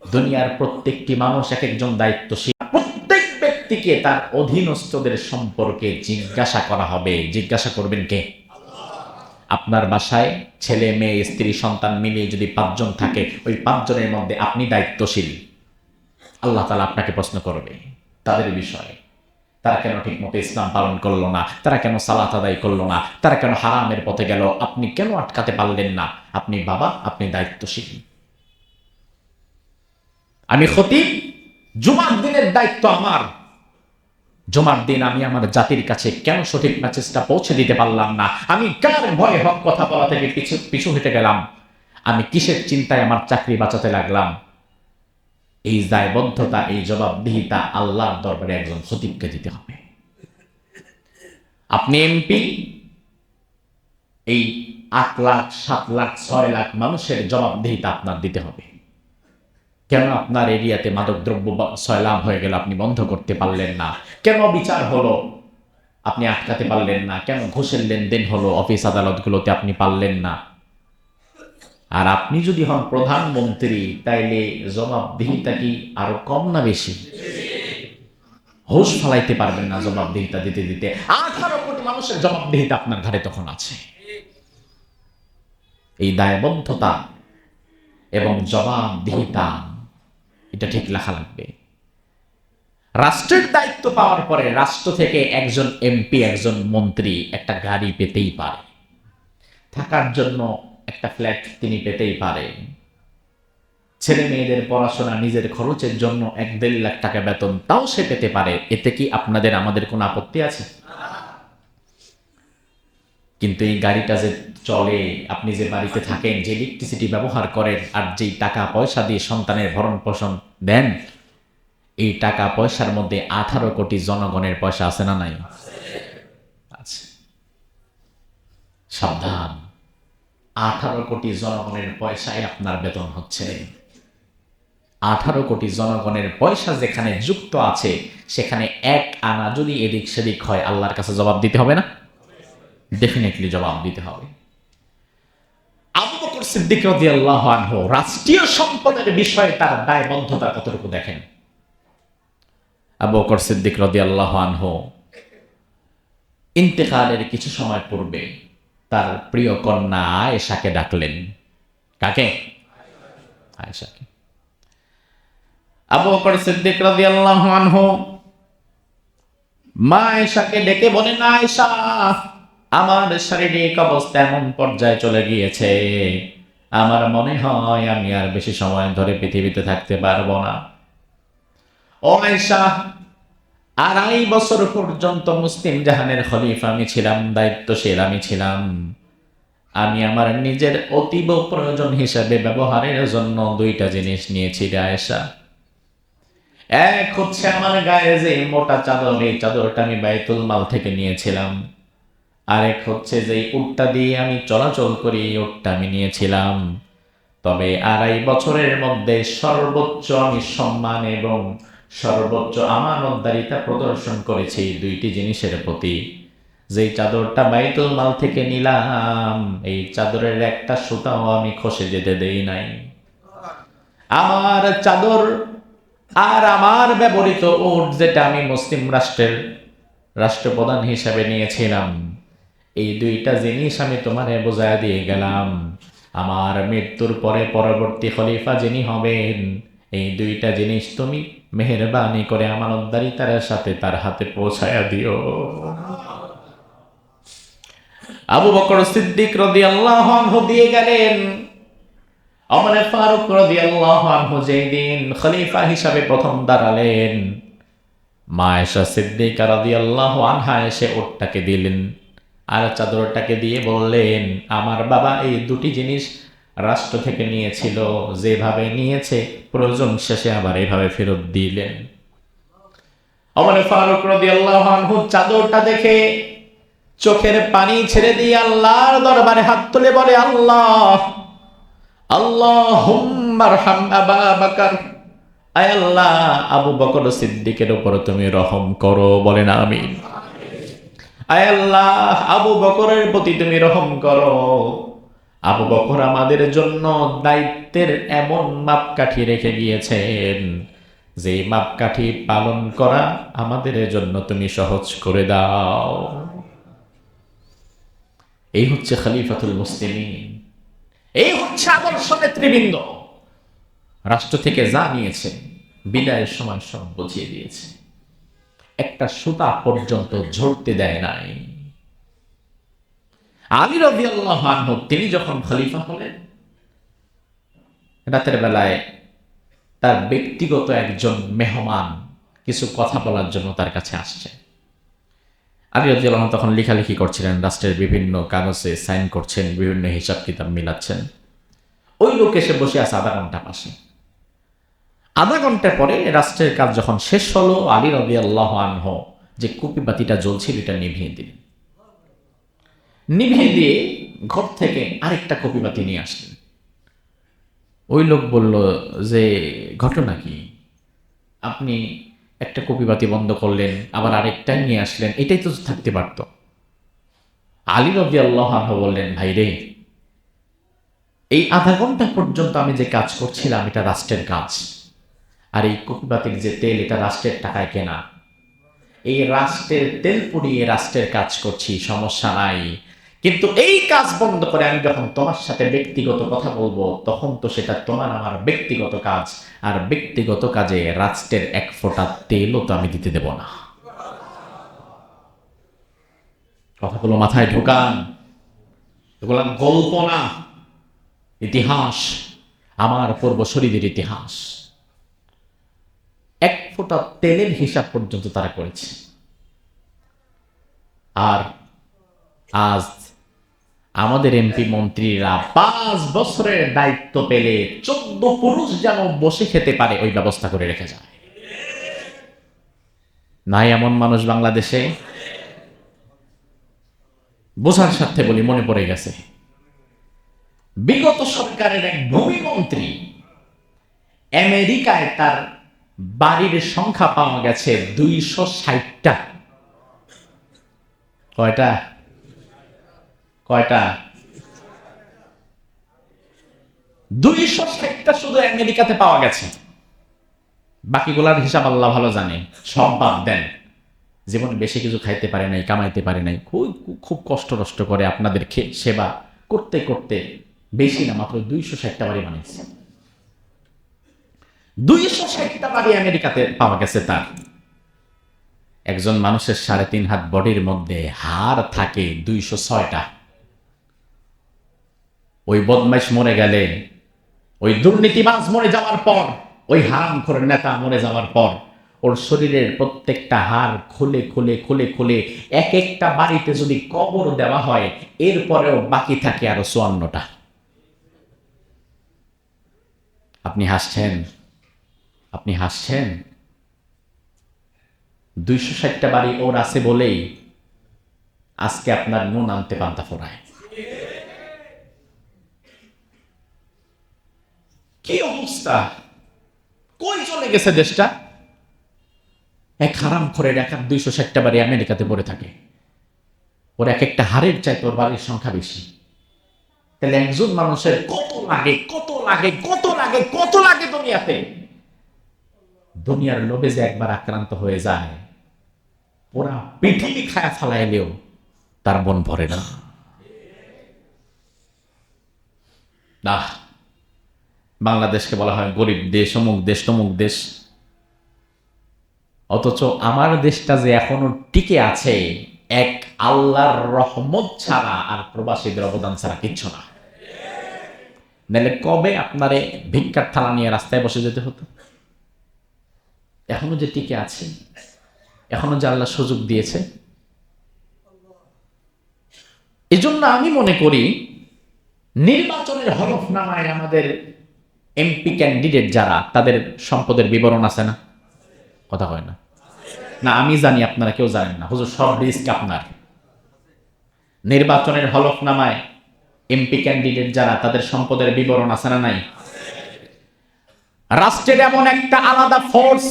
দুনিয়ার প্রত্যেকটি মানুষ এক একজন দায়িত্বশীল। প্রত্যেক ব্যক্তিকে তার অধীনস্থদের সম্পর্কে জিজ্ঞাসা করা হবে। জিজ্ঞাসা করবেন কে? আপনার বাসায় ছেলে, মেয়ে, স্ত্রী, সন্তান মিলিয়ে যদি 5 জন থাকে, ওই 5 জনের মধ্যে আপনি দায়িত্বশীল। আল্লাহ তাআলা আপনাকে প্রশ্ন করবে তাদের বিষয়ে। তারা কেন ঠিক মতো ইসলাম পালন করলো না, তারা কেন সালাত আদায় করলো না, তারা কেন হারামের পথে গেল, আপনি কেন আটকাতে পারলেন না? আপনি বাবা, আপনি দায়িত্বশীল। আমি খতিব, জুমার দিনের দায়িত্ব আমার। জুমার দিন আমি আমার জাতির কাছে কেন সঠিক মেসেজটা পৌঁছে দিতে পারলাম না? আমি কার ভয়ে হক কথা বলা থেকে পিছু হেঁটে গেলাম? আমি কিসের চিন্তায় আমার চাকরি বাঁচাতে লাগলাম? এই দায়বদ্ধতা, এই জবাবদিহিতা আল্লাহর দরবারে একজন খতিবকে দিতে হবে। আপনি এমপি, এই 8 লাখ, 7 লাখ, 6 লাখ মানুষের জবাবদিহিতা আপনার দিতে হবে। কেন আপনার এরিয়াতে মাদকদ্রব্য সয়লাভ হয়ে গেল, আপনি বন্ধ করতে পারলেন না? কেন বিচার হলো, আপনি আটকাতে পারলেন না? কেন ঘুষের লেনদেন হলো অফিস আদালতগুলোতে, আপনি পারলেন না? আর আপনি যদি হন প্রধানমন্ত্রী, তাইলে জবাবদিহিতা কি আরো কম না বেশি? হোশ ফালাইতে পারবেন না জবাবদিহিতা দিতে দিতে। 18 কোটি মানুষের জবাবদিহিতা আপনার ঘাড়ে তখন আছে। এই দায়বদ্ধতা এবং জবাবদিহিতা, এটা ঠিক লেখা লাগবে। রাষ্ট্রের দায়িত্ব পাওয়ার পরে রাষ্ট্র থেকে একজন এমপি, একজন মন্ত্রী একটা গাড়ি পেতেই পারে, থাকার জন্য একটা ফ্ল্যাট তিনি পেতেই পারে, ছেলে মেয়েদের পড়াশোনা, নিজের খরচের জন্য 1-1.5 লাখ টাকা বেতন তাও সে পেতে পারে। এতে কি আপনাদের আমাদের কোনো আপত্তি আছে? কিন্তু এই গাড়িটা যে চলে, আপনি যে বাড়িতে থাকেন, যে ইলেকট্রিসিটি ব্যবহার করেন, আর যেই টাকা পয়সা দিয়ে সন্তানের ভরণ পোষণ দেন, এই টাকা পয়সার মধ্যে 18 কোটি জনগণের পয়সা আছে না নাই? আছে। সাবধান, 18 কোটি জনগণের পয়সায় আপনার বেতন হচ্ছে। 18 কোটি জনগণের পয়সা যেখানে যুক্ত আছে, সেখানে এক আনা যদি এদিক সেদিক হয়, আল্লাহর কাছে জবাব দিতে হবে না? ডেফিনেটলি জবাব দিতে হবে। আবু বকর সিদ্দিক রাদিয়াল্লাহু আনহু রাষ্ট্রীয় সম্পদের বিষয়ে তার দায়বদ্ধতা কতটুকু দেখেন। আবু বকর সিদ্দিক রাদিয়াল্লাহু আনহু ইন্তেকালের কিছু সময় পূর্বে তার প্রিয় কন্যা আয়েশাকে ডাকলেন। কাকে? আয়েশাকে। আবু বকর সিদ্দিক রাদিয়াল্লাহু আনহু মা আয়েশাকে ডেকে বলেন, আয়েশা, আমার শারীরিক অবস্থা এমন পর্যায়ে চলে গিয়েছে, আমার মনে হয় আমি আর বেশি সময় ধরে পৃথিবীতে থাকতে পারবো না। ও আয়েশা, 2.5 বছর পর্যন্ত মুসলিম জাহানের খলিফা আমি ছিলাম, দায়িত্বশীল আমি ছিলাম। আমি আমার নিজের অতীব প্রয়োজন হিসেবে ব্যবহারের জন্য 2টা জিনিস নিয়েছি আয়েশা। এক হচ্ছে আমার গায়ে যে মোটা চাদর, এই চাদরটা আমি বাইতুল মাল থেকে নিয়েছিলাম। আরেক হচ্ছে যে উটটা দিয়ে আমি চলাচল করি, এই উটটা আমি নিয়েছিলাম। তবে 2.5 বছরের মধ্যে সর্বোচ্চ আমি সম্মান এবং সর্বোচ্চ আমানতদারিতা প্রদর্শন করেছি 2টি জিনিসের প্রতি। যেই চাদরটা বাইতুল মাল থেকে নিলাম, এই চাদরের একটা সুতাও আমি খসে যেতে দেই নাই। আমার চাদর আর আমার ব্যবহৃত উট, যেটা আমি মুসলিম রাষ্ট্রের রাষ্ট্রপ্রধান হিসাবে নিয়েছিলাম, এই 2টা জিনিস আমি তোমারে বোঝায় দিয়ে গেলাম। আমার মৃত্যুর পরে পরবর্তী খলিফা যিনি হবেন, এই 2টা জিনিস তুমি মেহেরবানি করে আমানতদারিতার সাথে তার হাতে পৌঁছায়া দিও। আবু বকর সিদ্দিক রাদিয়াল্লাহু আনহু দিয়ে গেলেন। ওমর ফারুক রাদিয়াল্লাহু আনহু যেই দিন খলিফা হিসাবে প্রথম দাঁড়ালেন, মা আয়েশা সিদ্দিকা রাদিয়াল্লাহু আনহা এসে উটটাকে দিলেন আর চাদরটাকে দিয়ে বললেন, আমার বাবা এই 2টি জিনিস রাষ্ট্র থেকে নিয়েছিল, যেভাবে নিয়েছে প্রয়োজন শেষে আবার এইভাবে ফেরত দিলেন। ওমর ফারুক রাদিয়াল্লাহু আনহু চাদরটা দেখে চোখের পানি ছেড়ে দিয়ে আল্লাহর দরবারে হাত তুলে বলে, আল্লাহ, আল্লাহুম্মা আরহাম আবা বকর, আয় আল্লাহ, আবু বকর সিদ্দিকের উপর তুমি রহম করো। বলেন আমিন। আয় আল্লাহ, আবু বকরের প্রতি তুমি রহম করো। আবু বকর আমাদের জন্য দায়িত্বের এমন মাপকাঠি রেখে গিয়েছেন, যে মাপকাঠি পালন করা আমাদের জন্য তুমি সহজ করে দাও। এই হচ্ছে খলিফাতুল মুসলিমিন, এই হচ্ছে আদর্শ নেতৃবৃন্দ। রাষ্ট্র থেকে যা নিয়েছে বিদায়ের সময় সব বুঝিয়ে দিয়েছে, একটা সুতা পর্যন্ত ঝরতে দেয় নাই। আলী রাদিয়াল্লাহু আনহু তিনি যখন খলিফা হলেন, রাতের বেলায় তার ব্যক্তিগত একজন মেহমান কিছু কথা বলার জন্য তার কাছে আসছে। আলী রাদিয়াল্লাহু আনহু তখন লেখালেখি করছিলেন, রাষ্ট্রের বিভিন্ন কাগজে সাইন করছেন, বিভিন্ন হিসাব কিতাব মিলাচ্ছেন। ওই লোক এসে বসে আছে 1/2 ঘন্টা পাশে। 1/2 ঘন্টা পরে রাষ্ট্রের কাজ যখন শেষ হলো, আলী রাদিয়াল্লাহু আনহু যে কুপি বাতিটা জ্বলছিল এটা নিভিয়ে দিলেন। নিভিয়ে দিয়ে ঘর থেকে আরেকটা কুপি বাতি নিয়ে আসলেন। ওই লোক বলল যে, ঘটনা কি? আপনি একটা কুপি বাতি বন্ধ করলেন, আবার আরেকটা নিয়ে আসলেন, এটাই তো থাকতে পারত। আলী রাদিয়াল্লাহু আনহু বললেন, ভাই রে, এই 1/2 ঘন্টা পর্যন্ত আমি যে কাজ করছিলাম এটা রাষ্ট্রের কাজ, আর এই কুপিবাতির যে তেল এটা রাষ্ট্রের টাকায় কেনা। এই রাষ্ট্রের তেল পুড়িয়ে রাষ্ট্রের কাজ করছি, সমস্যা নাই। কিন্তু এই কাজ বন্ধ করে আমি যখন তোমার সাথে ব্যক্তিগত কথা বলবো, তখন তো সেটা তোমার আমার ব্যক্তিগত কাজ, আর ব্যক্তিগত কাজে রাষ্ট্রের 1 ফোঁটা তেলও তো আমি দিতে দেব না। কথাগুলো মাথায় ঢোকান, এগুলো গল্প না, ইতিহাস, আমার পূর্বসূরীদের ইতিহাস। 1 ফোঁটা তেলের হিসাব পর্যন্ত তারা করেছে। আর আজ আমাদের এমপি মন্ত্রীরা 5 বছরের দায়িত্ব পেলে 14 পুরুষ যেন বসে খেতে পারে ওই ব্যবস্থা করে রেখে যায়। নাই এমন মানুষ বাংলাদেশে? বোঝার স্বার্থে বলি, মনে পড়ে গেছে বিগত সরকারের এক ভূমিমন্ত্রী আমেরিকায় তার বাড়ির সংখ্যা পাওয়া গেছে 260টা। কয়টা? কয়টা? 260টা শুধু আমেরিকাতে পাওয়া গেছে। বাকিগুলার হিসাব আল্লাহ ভালো জানে। সব বাদ দেন, জীবনে বেশি কিছু খাইতে পারে নাই, কামাইতে পারে নাই, খুব খুব কষ্ট নষ্ট করে আপনাদের সেবা করতে করতে বেশি না, মাত্র 260টা বাড়ি বানিয়েছে। 260টা বাড়ি আমেরিকাতে পাওয়া গেছে তার। একজন মানুষের 3.5 হাত বডির মধ্যে হাড় থাকে 206টা। ওই বদমাইশ মরে গেলে, ওই দুর্নীতিবাজ মরে যাওয়ার পর, ওই হারামখোর নেতা মরে যাওয়ার পর ওর শরীরের প্রত্যেকটা হাড় খুলে খুলে খুলে খুলে এক একটা বাড়িতে যদি কবর দেওয়া হয়, এরপরেও বাকি থাকে আরো 54টা। আপনি হাসছেন? আপনি হাসছেন? 260টা বাড়ি ওর আছে বলেই আজকে আপনার নুন আনতে পান্তা ফোরায়। কি অবস্থা! কই চলে গেছে দেশটা? এক হারামখোরের এক 260টা বাড়ি আমেরিকাতে পড়ে থাকে। ওর এক একটা হাড়ের চাইতে ওর বাড়ির সংখ্যা বেশি। তাহলে একজন মানুষের কত লাগে, কত লাগে, কত লাগে, কত লাগে দুনিয়াতে! দুনিয়ার লোভে যে একবার আক্রান্ত হয়ে যায়, ওরা পৃথিবী খায়া ফালাইলেও তার মন ভরে না। বাংলাদেশকে বলা হয় গরিব দেশ, অমুক দেশ, তমুক দেশ, অথচ আমার দেশটা যে এখনো টিকে আছে এক আল্লাহর রহমত ছাড়া আর প্রবাসীদের অবদান ছাড়া কিচ্ছু না। নাহলে কবে আপনারে ভিক্ষার থালা নিয়ে রাস্তায় বসে যেতে হতো? এখনো যে টিকে আছে, এখনো যে আল্লাহ সুযোগ দিয়েছে। এই জন্য আমি মনে করি নির্বাচনের হলফনামায় আমাদের এমপি ক্যান্ডিডেট যারা, তাদের সম্পদের বিবরণ আছে না? কথা হয় না? না আমি জানি, আপনারা কেউ জানেন না। হুজুর, সব রিস্ক আপনার। নির্বাচনের হলফনামায় এমপি ক্যান্ডিডেট যারা, তাদের সম্পদের বিবরণ আছে না নাই? রাষ্ট্রের এমন একটা আলাদা ফোর্স,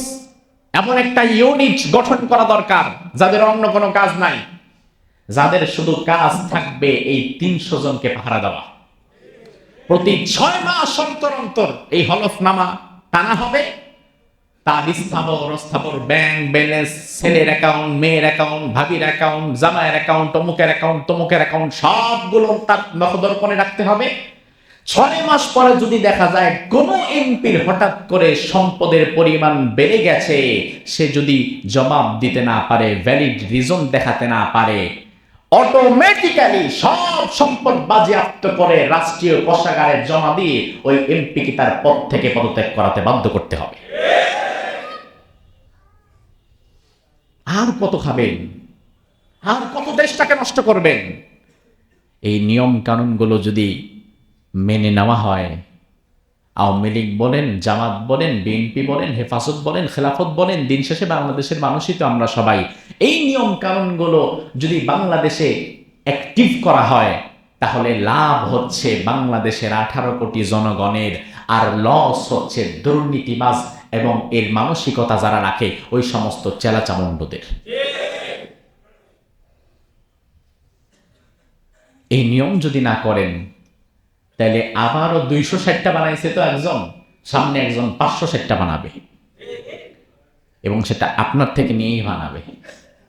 এমন একটা ইউনিট গঠন করা দরকার যাদের অন্য কোনো কাজ নাই, যাদের শুধু কাজ থাকবে এই 300 জনকে পাহারা দেওয়া। প্রতি 6 মাস অন্তর অন্তর এই হলফনামা টানা হবে। তার স্থাবর ব্যাংক ব্যালেন্স, ছেলের অ্যাকাউন্ট, মেয়ের অ্যাকাউন্ট, ভাবির অ্যাকাউন্ট, জামাইয়ের অ্যাকাউন্ট, অমুকের অ্যাকাউন্ট, তমুকের অ্যাকাউন্ট, সবগুলো তার নখদর্পণে রাখতে হবে। 6 মাস পরে যদি দেখা যায় কোন এমপির হঠাৎ করে সম্পদের পরিমাণ বেড়ে গেছে, সে যদি জবাব দিতে না পারে, ভ্যালিড রিজন দেখাতে না পারে, অটোমেটিক্যালি সব সম্পদ বাজেয়াপ্ত করে রাষ্ট্রীয় কোষাগারে জমা দিয়ে ওই এমপিকে তার পদ থেকে পদত্যাগ করাতে বাধ্য করতে হবে। আর কত খাবেন? আর কত দেশটাকে নষ্ট করবেন? এই নিয়ম কানুনগুলো যদি মেনে নেওয়া হয়, আওয়ামী লীগ বলেন, জামাত বলেন, বিএনপি বলেন, হেফাজত বলেন, খেলাফত বলেন, দিন শেষে বাংলাদেশের মানুষই তো আমরা সবাই। এই নিয়ম কানুনগুলো যদি বাংলাদেশে অ্যাক্টিভ করা হয়, তাহলে লাভ হচ্ছে বাংলাদেশের 18 কোটি জনগণের, আর লস হচ্ছে দুর্নীতিবাজ এবং এর মানসিকতা যারা রাখে ওই সমস্ত চেলাচামুন্ডদের। এই নিয়ম যদি না করেন, তাহলে আবারও 260টা বানাইছে তো একজন, সামনে একজন 560টা বানাবে, এবং সেটা আপনার থেকে নিয়েই বানাবে,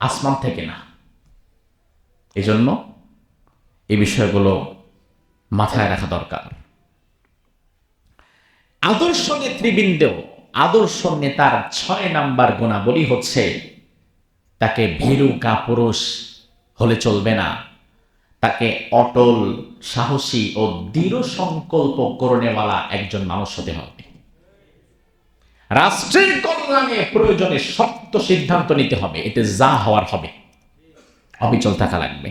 আসমান থেকে না। এই জন্য এই বিষয়গুলো মাথায় রাখা দরকার। আদর্শ নেতৃবৃন্দ, আদর্শ নেতার 6 নাম্বার গুণাবলী হচ্ছে, তাকে ভীরু কাপুরুষ হলে চলবে না, তাকে অটল, সাহসী ও দৃঢ় সংকল্প করণেওয়ালা একজন মানুষ হতে হবে। রাষ্ট্রের কল্যাণে প্রয়োজনে শক্ত সিদ্ধান্ত নিতে হবে, এতে যা হওয়ার হবে, অবিচল থাকা লাগবে।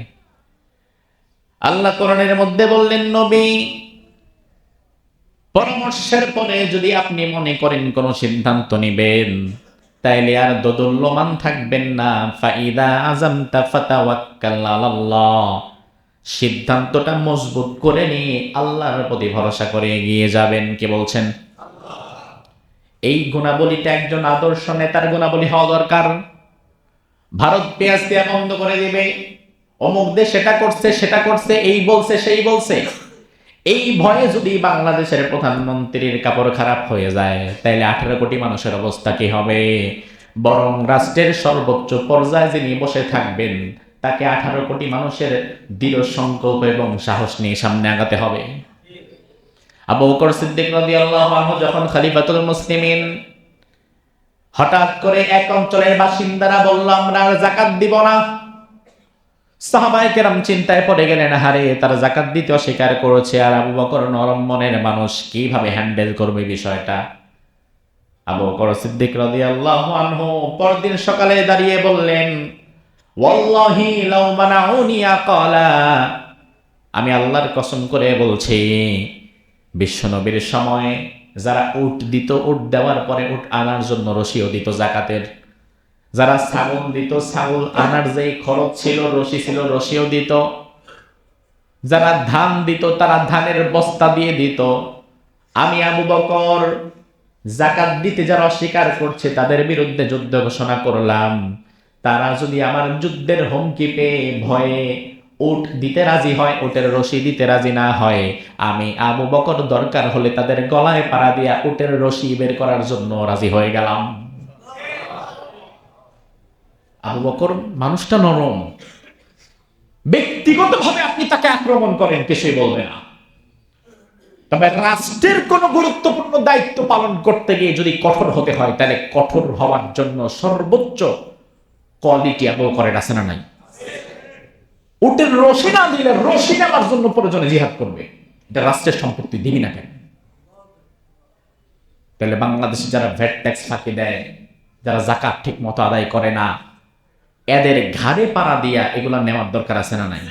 আল্লাহ কোরআনের মধ্যে বললেন, নবী, পরামর্শের পরে যদি আপনি মনে করেন কোন সিদ্ধান্ত নেবেন, তাইলে আর দোদুল্যমান থাকবেন না। ফাইদা আযামতা ফাতাওয়াক্কাল আলাল্লাহ, সিদ্ধান্তটা মজবুত করে নিয়ে আল্লাহর প্রতি ভরসা করে এগিয়ে যাবেন। কে বলছেন? এই গুণাবলীটা একজন আদর্শ নেতার গুণাবলী হওয়া দরকার। ভারত পেঁয়াজ দেয়া বন্ধ করে দিবে, অমুক দেশ সেটা করছে সেটা করছে, এই বলছে সেই বলছে, এই ভয়ে যদি বাংলাদেশের প্রধানমন্ত্রীর কাপড় খারাপ হয়ে যায়, তাইলে 18 কোটি মানুষের অবস্থা কি হবে? বরং রাষ্ট্রের সর্বোচ্চ পর্যায়ে যিনি বসে থাকবেন, তাকে 18 কোটি মানুষের দৃঢ় সংকল্প এবং সাহস নিয়ে সামনে আগাতে হবে। আবু বকর সিদ্দিক রাদিয়াল্লাহু আনহু যখন খলিফাতুল মুসলিমিন, হঠাৎ করে এক অঞ্চলের বাসিন্দারা বলল আমরা আর যাকাত দিব না। সাহাবায়ে কেরাম চিন্তায় পড়ে গেলেন, হারে তারা যাকাত দিতে অস্বীকার করেছে, আর আবু বকর নরম মনের মানুষ, কিভাবে হ্যান্ডেল করবে বিষয়টা? আবু বকর সিদ্দিক রাদিয়াল্লাহু আনহু পরদিন সকালে দাঁড়িয়ে বললেন, ওয়াল্লাহি লাউ মানাউনি আকালা, আমি আল্লাহর কসম করে বলছি, বিশ্বনবীর সময় যারা উট দিত, উট দেওয়ার পরে উট আনার জন্য রশিও দিত যাকাতের, যারা ছাগল দিত, ছাগল আনার যেই খরচ ছিল, রশি ছিল, রশিও দিত, যারা ধান দিত তারা ধানের বস্তা দিয়ে দিত। আমি আবু বকর যাকাত দিতে যারা অস্বীকার করছে তাদের বিরুদ্ধে যুদ্ধ ঘোষণা করলাম। তারা যদি আমার যুদ্ধের হুমকি পেয়ে ভয়ে উট দিতে রাজি হয়, উটের রশি দিতে রাজি না হয়, আমি আবু বকর দরকার হলে তাদের গলায় পাড়া দিয়া উটের রশি বের করার জন্য রাজি হয়ে গেলাম। আবু বকর মানুষটা নরম, ব্যক্তিগতভাবে আপনি তাকে আক্রমণ করেন কিছুই বলবে না, তবে রাষ্ট্রের কোন গুরুত্বপূর্ণ দায়িত্ব পালন করতে গিয়ে যদি কঠোর হতে হয়, তাহলে কঠোর হওয়ার জন্য সর্বোচ্চ কোয়ালিটি আবু বকরের আছে না নাই? উটের রশি না দিলে রশি নেওয়ার জন্য প্রয়োজনে জিহাদ করবে। এটা রাষ্ট্রের সম্পত্তি, দিবি না কেন? তাহলে বাংলাদেশে যারা ভ্যাট ট্যাক্স ফাঁকি দেয়, যারা যাকাত ঠিক মতো আদায় করে না, এদের ঘাড়ে পাড়া দিয়া এগুলা নেওয়ার দরকার আছে না নাই?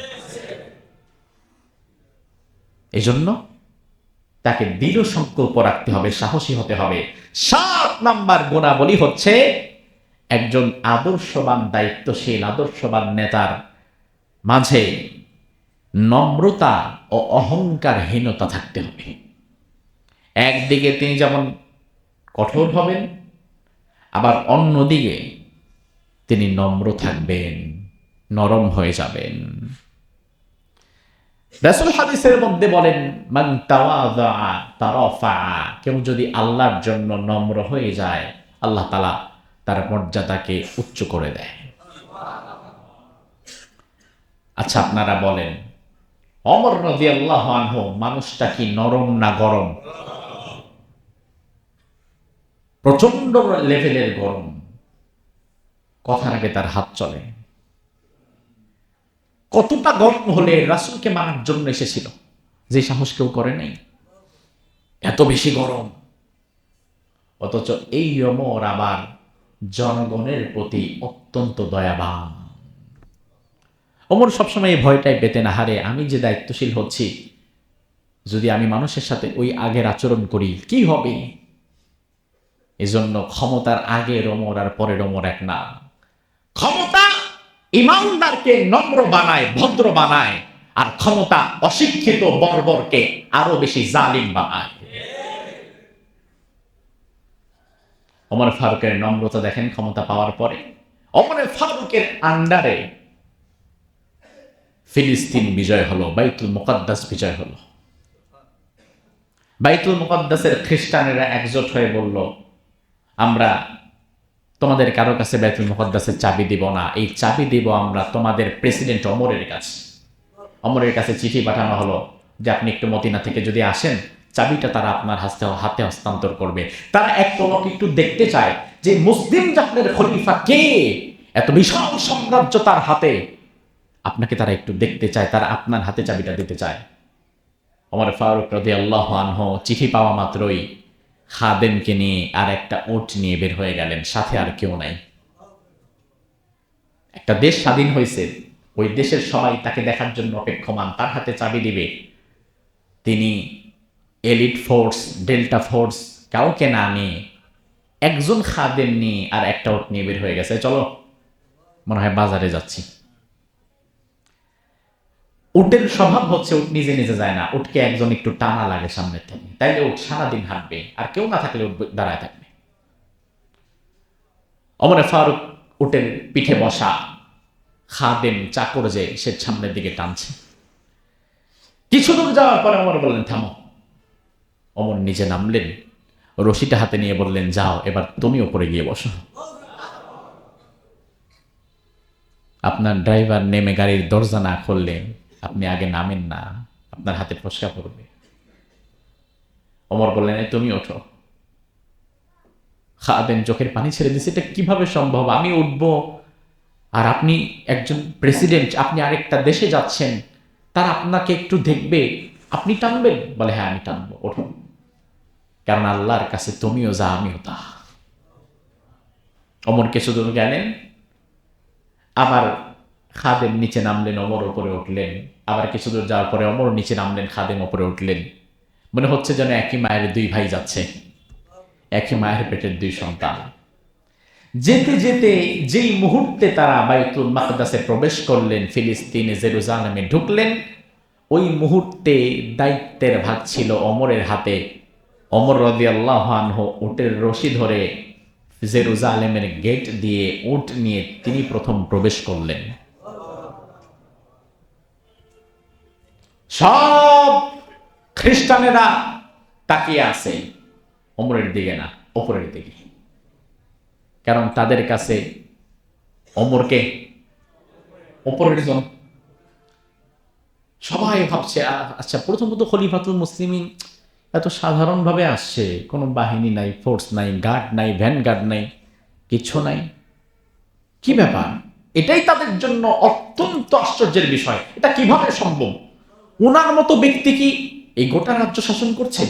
এই জন্য তাকে দৃঢ় সংকল্প রাখতে হবে, সাহসী হতে হবে। 7 নাম্বার গুণাবলী হচ্ছে একজন আদর্শবান, দায়িত্বশীল, আদর্শবান নেতার মাঝে নম্রতা ও অহংকারহীনতা থাকতে হবে। একদিকে তিনি যেমন কঠোর হবেন, আবার অন্যদিকে তিনি নম্র থাকবেন, নরম হয়ে যাবেন। রাসূল হাদিসের মধ্যে বলেন, মান তাওয়াযা তারাফা, কেউ যদি আল্লাহর জন্য নম্র হয়ে যায়, আল্লাহ তাআলা তার মর্যাদাকে উচ্চ করে দেয়। আচ্ছা আপনারা বলেন, ওমর রাদিয়াল্লাহু আনহু মানুষটা কি নরম না গরম? প্রচন্ড লেভেলের গরম, কথার আগে তার হাত চলে। কতটা গরম হলে রাসূলকে মারার জন্য এসেছিল, যে সাহস কেউ করে নাই, এত বেশি গরম। অথচ এই ওমর আবার জনগণের প্রতি অত্যন্ত দয়াবান। ওমর সবসময় এই ভয়টাই পেতেন, হারে আমি যে দায়িত্বশীল হচ্ছি, যদি আমি মানুষের সাথে ওই আগের আচরণ করি কি হবে? এজন্য ক্ষমতার আগের ওমর আর পরের ওমর এক না। ক্ষমতা ইমানদারকে নম্র বানায়, ভদ্র বানায়, আর ক্ষমতা অশিক্ষিত বর্বরকে আরো বেশি জালিম বানায়। ওমর ফারুকের নম্রতা দেখেন ক্ষমতা পাওয়ার পরে। ওমর ফারুকের আন্ডারে ফিলিস্তিন বিজয় হলো, বাইতুল মুকাদ্দাস বিজয় হলো। বাইতুল মুকাদ্দাসের খ্রিস্টানেরা একজোট হয়ে বলল, আমরা তোমাদের কারো কাছে বাইতুল মুকাদ্দাসের চাবি দিব না, এই চাবি দিব আমরা তোমাদের প্রেসিডেন্ট ওমরের কাছে। ওমরের কাছে চিঠি পাঠানো হলো যে আপনি একটু মদিনা থেকে যদি আসেন, চাবিটা তারা আপনার হাতে হস্তান্তর করবে। তারা এক পলক একটু দেখতে চায় যে মুসলিম জাতির খলিফা কে, এত বিশাল সাম্রাজ্য তার হাতে, আপনাকে তারা একটু দেখতে চায়, তারা আপনার হাতে চাবিটা দিতে চায়। ওমর ফারুক রাদিয়াল্লাহু আনহু চিঠি পাওয়া মাত্রই খাদেমকে নিয়ে আর একটা উট নিয়ে বের হয়ে গেলেন, সাথে আর কেউ নাই। একটা দেশ স্বাধীন হয়েছে, ওই দেশের সবাই তাকে দেখার জন্য অপেক্ষমান, তার হাতে চাবি দিবে। তিনি এলিট ফোর্স, ডেল্টা ফোর্স কাউকে না নিয়ে একজন খাদেম নিয়ে আর একটা উট নিয়ে বের হয়ে গেছে, চলো মনে হয় বাজারে যাচ্ছি। উটের স্বভাব হচ্ছে উট নিজে নিজে যায় না, উটকে একজন একটু টানা লাগে সামনের থেকে, তাইলে উট সারাদিন হাঁটবে, আর কেউ না থাকলে উট দাঁড়ায় থাকবে। ওমর ফারুক উটের পিঠে বসা, খাদেম চাকর যে সে সামনের দিকে টানছে। কিছু দূর যাওয়ার পরে ওমর বললেন থামো। ওমর নিচে নামলেন, রশিটা হাতে নিয়ে বললেন যাও এবার তুমি উপরে গিয়ে বসো। আপনার ড্রাইভার নেমে গাড়ির দরজা না খুললে আপনি আগে নামেন না, আপনার হাতে ফসকা পড়বে। ওমর বললেন তুমি ওঠো। খাদেম চোখের পানি ছেড়ে দিচ্ছে, এটা কিভাবে সম্ভব? আমি উঠবো আর আপনি একজন প্রেসিডেন্ট, আপনি আরেকটা দেশে যাচ্ছেন, তারা আপনাকে একটু দেখবে, আপনি টানবেন? বলে হ্যাঁ আমি টানবো, ওঠো, কারণ আল্লাহর কাছে তুমিও যা আমিও তা। অমর কিছু দূর গেলেন, আবার খাদেম নিচে নামলেন, অমর উপরে উঠলেন। আবার কিছু দূর যাওয়ার পরে অমর নিচে নামলেন, খাদেম উপরে উঠলেন। মনে হচ্ছে যেন একই মায়ের দুই ভাই যাচ্ছে, একই মায়ের পেটের দুই সন্তান। যেতে যেতে যেই মুহূর্তে তারা বাইতুল মাকদাসে প্রবেশ করলেন, ফিলিস্তিনে জেরুজালেমে ঢুকলেন, ওই মুহূর্তে দায়িত্বের ভাগ ছিল অমরের হাতে। অমর রাদিয়াল্লাহু আনহু উটের রশি ধরে জেরুজালেমের গেট দিয়ে উট নিয়ে তিনি প্রথম প্রবেশ করলেন। সব খ্রিস্টানেরা তাকিয়ে আছে ওমরের দিকে না, ওপরের দিকে, কারণ তাদের কাছে ওমরকে ওপরের জন। সবাই ভাবছে আচ্ছা প্রথমত খলিফাতুল মুসলিমিন এত সাধারণভাবে আসছে, কোনো বাহিনী নাই, ফোর্স নাই, গার্ড নাই, ভ্যান গার্ড নাই, কিছু নাই, কি ব্যাপার? এটাই তাদের জন্য অত্যন্ত আশ্চর্যের বিষয়, এটা কিভাবে সম্ভব? ওনার মতো ব্যক্তি কি এই গোটা রাজ্য শাসন করছে?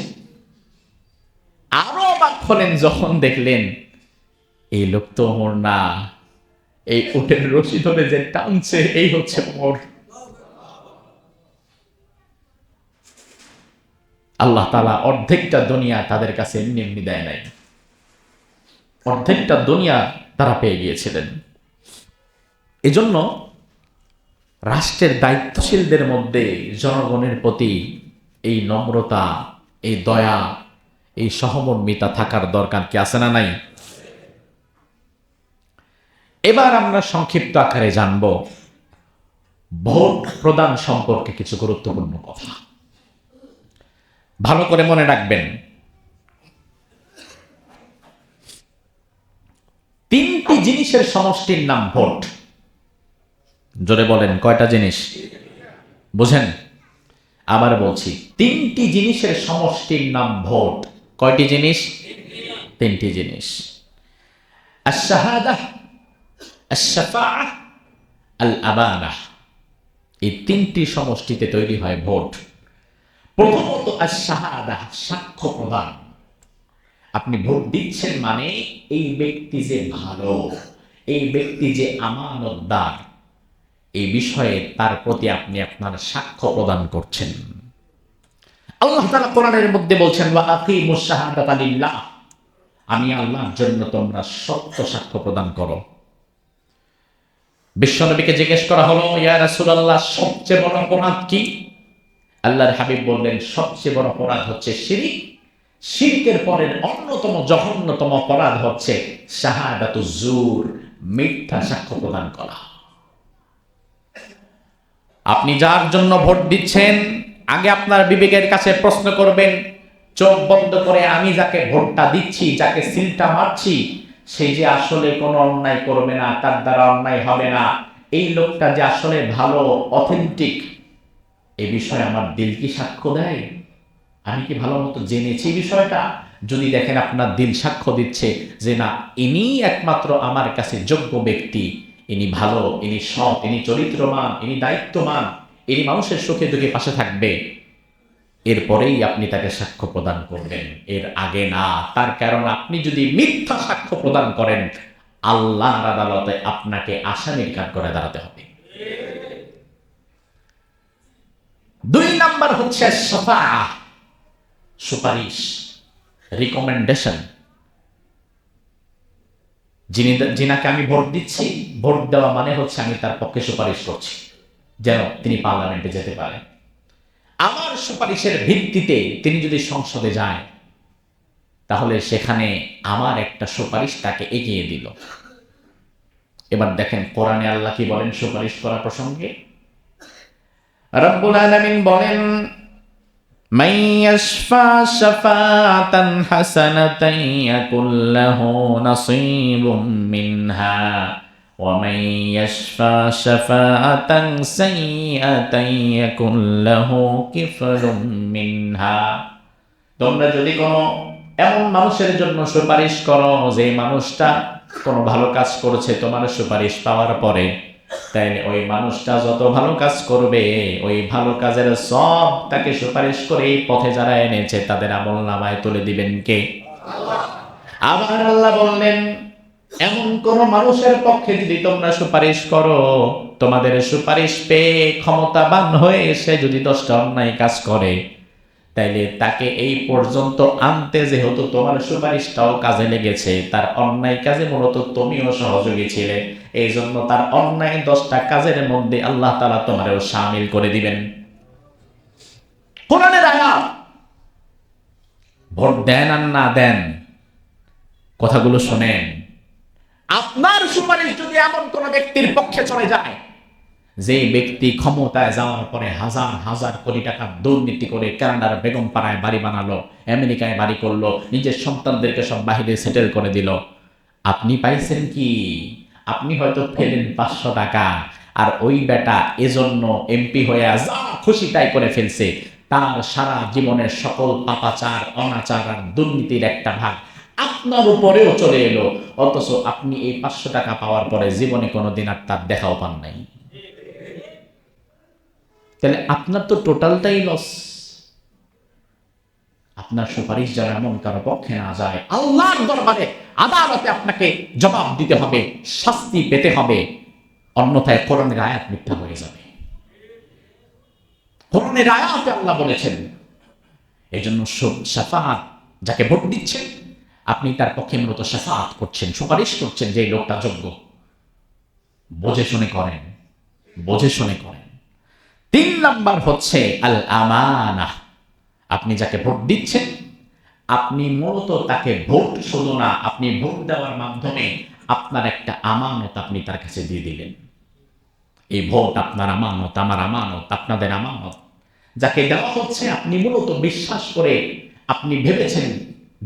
আরো অবাক হলেন যখন দেখলেন এই লোক তো ওমর না, এই উটের রশি ধরে যে টানছে এই হচ্ছে ওমর। আল্লাহ তাআলা অর্ধেকটা দুনিয়া তাদের কাছে এমনি এমনি দেয় নাই, অর্ধেকটা দুনিয়া তারা পেয়ে গিয়েছিলেন। এজন্য রাষ্ট্রের দায়িত্বশীলদের মধ্যে জনগণের প্রতি এই নম্রতা, এই দয়া, এই সহমর্মিতা থাকার দরকার কি আছে না নাই? এবার আমরা সংক্ষিপ্ত আকারে জানব ভোট প্রদান সম্পর্কে কিছু গুরুত্বপূর্ণ কথা। ভালো করে মনে রাখবেন, তিনটি জিনিসের সমষ্টির নাম ভোট। জোরে বলেন কয়টা জিনিস? বুঝেন? আবার বলছি, তিনটি জিনিসের সমষ্টির নাম ভোট। কয়টি জিনিস? তিনটি জিনিস। আশ-শাহাদাহ, আশ-শাফাআহ, আল-আমানাহ। এই তিনটি সমষ্টিতে তৈরি হয় ভোট। প্রথমত আশ-শাহাদাহ, সাক্ষ্য প্রদান। আপনি ভোট দিচ্ছেন মানে এই ব্যক্তি যে ভালো, এই ব্যক্তি যে আমানতদার, এই বিষয়ে তার প্রতি আপনি আপনার সাক্ষ্য প্রদান করছেন। আল্লাহ তাআলা কোরআনের মধ্যে বলছেন ওয়া আকিমুশ শাহাদাতা লিল্লাহ, আমি আল্লাহর জন্য তোমরা সত্য সাক্ষ্য প্রদান করো। বিশ্বনবীকে জিজ্ঞেস করা হলো, ইয়া রাসূলুল্লাহ সবচেয়ে বড় অপরাধ কি? আল্লাহর হাবিব বললেন সবচেয়ে বড় অপরাধ হচ্ছে শিরক। শিরকের পরের অন্যতম জঘন্যতম অপরাধ হচ্ছে শাহাদাতুজ জুর, মিথ্যা সাক্ষ্য প্রদান করা। আপনি যার জন্য ভোট দিচ্ছেন আগে আপনার বিবেকের কাছে প্রশ্ন করবেন, চোখ বন্ধ করে আমি যাকে ভোটটা দিচ্ছি, যাকে সিলটা মারছি, সে যে আসলে কোনো অন্যায় করবে না, তার দ্বারা অন্যায় হবে না, এই লোকটা যে আসলে ভালো, অথেন্টিক, এই বিষয়ে আমার দিল কি সাক্ষ্য দেয়? আমি কি ভালো মতো জেনেছি বিষয়টা? যদি দেখেন আপনার দিল সাক্ষ্য দিচ্ছে যে না, ইনি একমাত্র আমার কাছে যোগ্য ব্যক্তি, ইনি ভালো, ইনি সৎ, ইনি চরিত্রমান, ইনি দায়িত্বমান, ইনি মানুষের সুখে দুঃখে পাশে থাকবে, এরপরেই আপনি তাকে সাক্ষ্য প্রদান করবেন, এর আগে না। তার কারণ আপনি যদি মিথ্যা সাক্ষ্য প্রদান করেন, আল্লাহর আদালতে আপনাকে আসামির কাঠ করে দাঁড়াতে হবে। দুই নাম্বার হচ্ছে শাফাআহ, সুপারিশ, রিকমেন্ডেশন। যিনাকে আমি ভোট দিচ্ছি, ভোট দেওয়া মানে হচ্ছে আমি তার পক্ষে সুপারিশ করছি যেন তিনি পার্লামেন্টে যেতে পারেন। আমার সুপারিশের ভিত্তিতে তিনি যদি সংসদে যায়, তাহলে সেখানে আমার একটা সুপারিশ তাকে এগিয়ে দিল। এবার দেখেন কোরআনে আল্লাহ কি বলেন সুপারিশ করা প্রসঙ্গে। রব্বুল আলামিন বলেন, মান ইয়াশফা শাফাআতান হাসানাতান ইয়াকুল লাহু নাসীবুম মিনহা ওয়া মান ইয়াশফা শাফাআতান সাইয়্যাতান ইয়াকুল লাহু কিফলুম মিনহা। তোমরা যদি কোনো এমন মানুষের জন্য সুপারিশ করো যে মানুষটা কোনো ভালো কাজ করেছে তোমার সুপারিশ পাওয়ার পরে, তাইলে ওই মানুষটা যত ভালো কাজ করবে ওই ভালো কাজের সব তাকে সুপারিশ করে পথে যারা এনেছে তাদের আমলনামায় তুলে দিবেন কে? আবার আল্লাহ বললেন, এমন কোন মানুষের পক্ষে যদি তোমরা সুপারিশ করো, তোমাদের সুপারিশ পেয়ে ক্ষমতাবান হয়ে এসে যদি 10টা অন্যায় কাজ করে, তাইলে তাকে এই পর্যন্ত আনতে যেহেতু তোমার সুপারিশটাও কাজে লেগেছে, তার অন্যায় কাজে মূলত তুমিও সহযোগী ছিলে, এই জন্য তার অন্যায় 10টা কাজের মধ্যে আল্লাহ তাআলা তোমারও শামিল করে দিবেন। কোরআনের আয়াত। ভোট দেন আর না দেন, কথাগুলো শোনেন। আপনার সুপারিশ যদি এমন কোন ব্যক্তির পক্ষে চলে যায়, যে ব্যক্তি ক্ষমতায় যাওয়ার পরে হাজার হাজার কোটি টাকা দুর্নীতি করে কানাডার বেগম পাড়ায় বাড়ি বানালো, আমেরিকায় বাড়ি করলো, নিজের সন্তানদেরকে সব বাহিরে সেটেল করে দিল, আপনি পাইছেন কি? আপনি হয়তো পেলেন 500 টাকা, আর ওই বেটা এজন্য এমপি হয়ে যা খুশি তাই করে ফেলছে, তার সারা জীবনের সকল পাপাচার অনাচার আর দুর্নীতির একটা ভাগ আপনার উপরেও চলে এলো, অথচ আপনি এই 500 টাকা পাওয়ার পরে জীবনে কোনোদিন আর তার দেখাও পান নাই। তাহলে আপনার তো টোটালটাই লস। আপনার সুপারিশ যেন এমন কারো পক্ষে না যায়, আল্লাহর দরবারে আদালতে আপনাকে জবাব দিতে হবে, শাস্তি পেতে হবে, অন্যথায় কোরআনের আয়াত মিথ্যা হয়ে যাবে। কোরআনের আয়াতে আল্লাহ বলেছেন, এই জন্য শাফাআত যাকে ভোট দিচ্ছেন আপনি তার পক্ষে মূলত শাফাআত করছেন, সুপারিশ করছেন যে লোকটা যোগ্য। বুঝে শুনে করেন, বুঝে শুনে করেন। 3 নাম্বার হচ্ছে আল আমানাহ। আপনি যাকে ভোট দিচ্ছেন, আপনি মূলত তাকে ভোট শুধু না, আপনি ভোট দেওয়ার মাধ্যমে আপনার একটা আমানত আপনি তার কাছে দিয়ে দিলেন। এই ভোট আপনার আমানত, আমার আমানত, আপনাদের আমানত। যাকে দেওয়া হচ্ছে আপনি মূলত বিশ্বাস করে আপনি ভেবেছেন,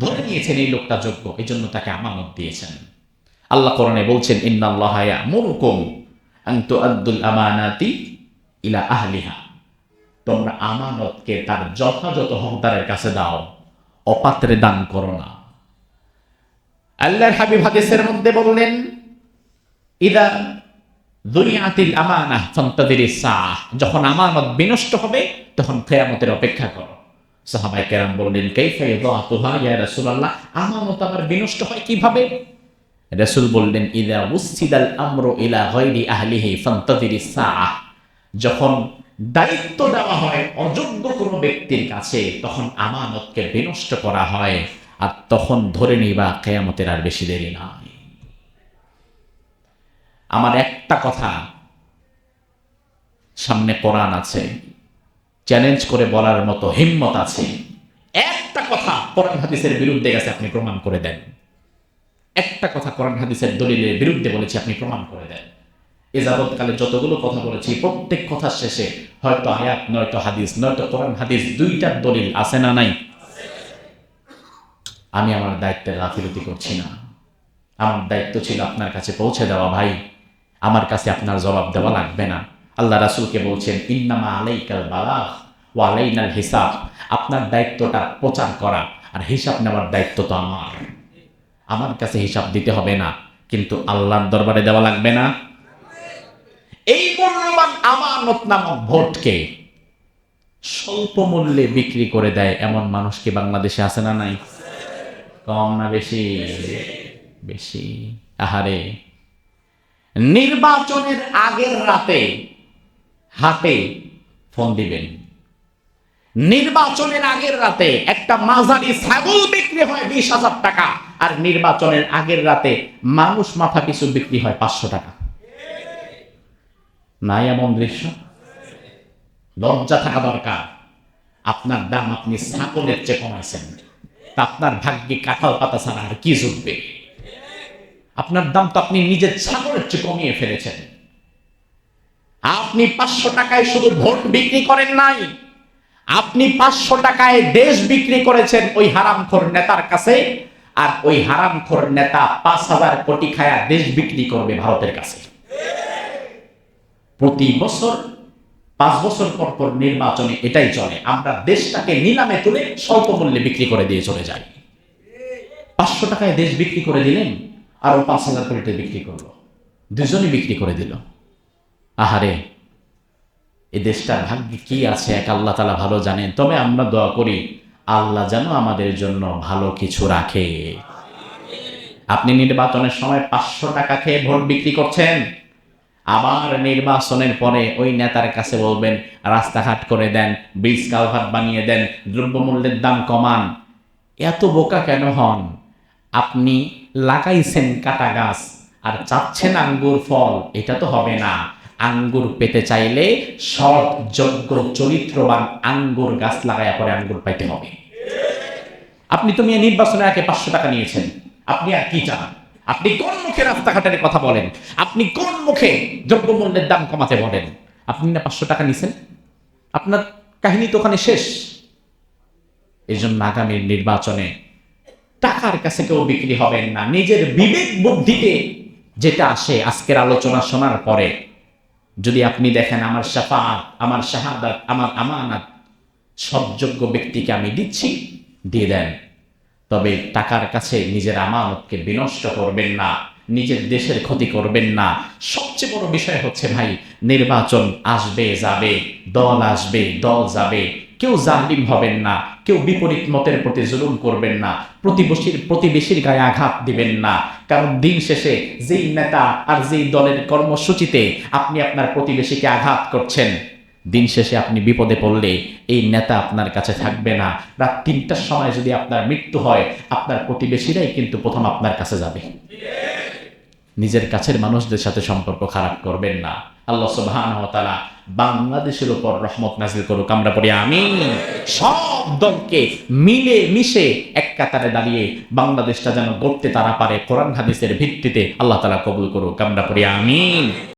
ধরে নিয়েছেন এই লোকটা যোগ্য, এই জন্য তাকে আমানত দিয়েছেন। আল্লাহ কোরআনে বলছেন, ইন্নাল্লাহা ইয়া'মুরুকুম আন তু'আদ্দুল আমানাতি ইলা আহলিহা। তোমরা আমানতকে তার যথাযথ হকদারের কাছে দাও, অপাত্রে দান করো না। আল্লাহর হাবিব হাদিসের মধ্যে বললেন, ইদা দুনিয়াতিল আমানাহ ফান্তাযিরিস সাআহ। যখন আমানত বিনষ্ট হবে তখন কিয়ামতের অপেক্ষা করো। সাহাবায়ে কেরাম বললেন, কাইফা ইয়াদাতুহা ইয়া রাসূলুল্লাহ, আমানত আবার বিনষ্ট হয় কিভাবে? রাসূল বললেন, ইদা উসিদাল আমরু ইলা গায়রি আহলিহি ফান্তাযিরিস সাআহ। যখন দায়িত্ব দেওয়া হয় অযোগ্য কোনো ব্যক্তির কাছে, তখন আমানতকে বিনষ্ট করা হয়, আর তখন ধরে নিবা কিয়ামতের আর বেশি দেরি নাই। আমার একটা কথা, সামনে কোরআন আছে, চ্যালেঞ্জ করে বলার মতো হিম্মত আছে। একটা কথা কোরআন হাদিসের বিরুদ্ধে গেছে, আপনি প্রমাণ করে দেন। একটা কথা কোরআন হাদিসের দলিলের বিরুদ্ধে বলেছি, আপনি প্রমাণ করে দেন। এ যাবৎকালে যতগুলো কথা বলেছি প্রত্যেক কথার শেষে হয়তো আয়াত, নয়তো হাদিস, নয়তো কোরআন হাদিস, দুইটার দলিল আছে না নাই? আমি আমার দায়িত্বের গাফিলতি করছি না। আমার দায়িত্ব ছিল আপনার কাছে পৌঁছে দেওয়া। ভাই, আমার কাছে আপনার জবাব দেওয়া লাগবে না। আল্লাহ রাসূলকে বলছেন, ইন্নামা আলাইকাল বালাগ ওয়া আলাইনাল হিসাব। আপনার দায়িত্বটা প্রচার করা, আর হিসাব নেওয়ার দায়িত্ব তো আমার। আমার কাছে হিসাব দিতে হবে না, কিন্তু আল্লাহর দরবারে দেওয়া লাগবে না? এই মূল্যবান আমানত নামক ভোটকে স্বল্প মূল্যে বিক্রি করে দেয় এমন মানুষ কি বাংলাদেশে আছে না নাই? কম না বেশি? বেশি। আহারে, নির্বাচনের আগের রাতে হাটে ফোন দিবেন, নির্বাচনের আগের রাতে একটা মাঝারি ছাগল বিক্রি হয় 20,000 টাকা, আর নির্বাচনের আগের রাতে মানুষ মাথা পিছু বিক্রি হয় 500 টাকা। নাই এমন দৃশ্য? লজ্জা থাকা দরকার। আপনার দাম আপনি ছাগলের চেয়ে কমাইছেন, তা আপনার ভাগ্যে কাঁঠাল পাতা ছাড়া আর কি জুটবে? আপনার দাম তো আপনি নিজের ছাগলের চেয়ে কমিয়ে ফেলেছেন। আপনি 500 টাকায় শুধু ভোট বিক্রি করেন নাই, আপনি 500 টাকায় দেশ বিক্রি করেছেন ওই হারামখোর নেতার কাছে। আর ওই হারামখোর নেতা 5,000 কোটি খায়া দেশ বিক্রি করবে ভারতের কাছে। প্রতি বছর 5 বছর পর পর নির্বাচনে এটাই চলে, আমরা দেশটাকে নিলামে তুলে স্বল্প মূল্যে বিক্রি করে দিয়ে চলে যাই। 500 টাকায় দেশ বিক্রি করে দিলেন, আর 5,000 কোটিতে বিক্রি করলো, দুজনই বিক্রি করে দিল। আহারে, এই দেশটার ভাগ্যে কি আছে এক আল্লাহ তাআলা ভালো জানেন। তবে আমরা দোয়া করি আল্লাহ যেন আমাদের জন্য ভালো কিছু রাখে। আপনি নির্বাচনের সময় 500 টাকা খেয়ে ভোট বিক্রি করছেন, আবার নির্বাচনের পরে ওই নেতার কাছে বলবেন রাস্তাঘাট করে দেন, ব্রিজ কালভার্ট বানিয়ে দেন, দ্রব্যমূল্যের দাম কমান। এত বোকা কেন হন? আপনি লাগাইছেন কাটা গাছ আর চাচ্ছেন আঙ্গুর ফল, এটা তো হবে না। আঙ্গুর পেতে চাইলে সৎ, যোগ্য, চরিত্রবান আঙ্গুর গাছ লাগায়া পরে আঙ্গুর পাইতে হবে। আপনি তো মেয়ে নির্বাচনের আগে 500 টাকা নিয়েছেন, আপনি আর কি চান? আপনি কোন মুখে রাস্তাঘাটের কথা বলেন? আপনি কোন মুখে দ্রব্যমূল্যের দাম কমাতে বলেন? আপনি না 500 টাকা নিছেন, আপনার কাহিনী তো ওখানে শেষ। এই জন্য আগামীর নির্বাচনে টাকার কাছে কেউ বিক্রি হবেন না। নিজের বিবেক বুদ্ধিতে যেটা আসে, আজকের আলোচনা শোনার পরে যদি আপনি দেখেন আমার শাফাআত, আমার শাহাদাত, আমার আমানত সব যোগ্য ব্যক্তিকে আমি দিচ্ছি, দিয়ে দেন। তবে টাকার কাছে নিজের আমানতকে বিনষ্ট করবেন না, নিজের দেশের ক্ষতি করবেন না। সবচেয়ে বড় বিষয় হচ্ছে ভাই, নির্বাচন আসবে যাবে, দল আসবে দল যাবে, কেউ জালিম হবেন না, কেউ বিপরীত মতের প্রতি জুলুম করবেন না, প্রতিবেশীর গায়ে আঘাত দিবেন না। কারণ দিন শেষে যেই নেতা আর যেই দলের কর্মসূচিতে আপনি আপনার প্রতিবেশীকে আঘাত করছেন, দিন শেষে আপনি বিপদে পড়লে এই নেতা আপনার কাছে থাকবে না। রাত 3টার সময় যদি আপনার মৃত্যু হয়, আপনার প্রতিবেশীরাই কিন্তু প্রথম আপনার কাছে যাবে। নিজের কাছের মানুষদের সাথে সম্পর্ক খারাপ করবেন না। আল্লাহ সুবহানাহু ওয়া তাআলা বাংলাদেশের উপর রহমত নাযিল করুক, আমরা পড়ি আমিন। সব দলকে মিলে মিশে এক কাতারে দাঁড়িয়ে বাংলাদেশটা যেন গড়তে তারা পারে কোরআন হাদিসের ভিত্তিতে, আল্লাহ তাআলা কবুল করুক, আমরা পড়ি আমিন।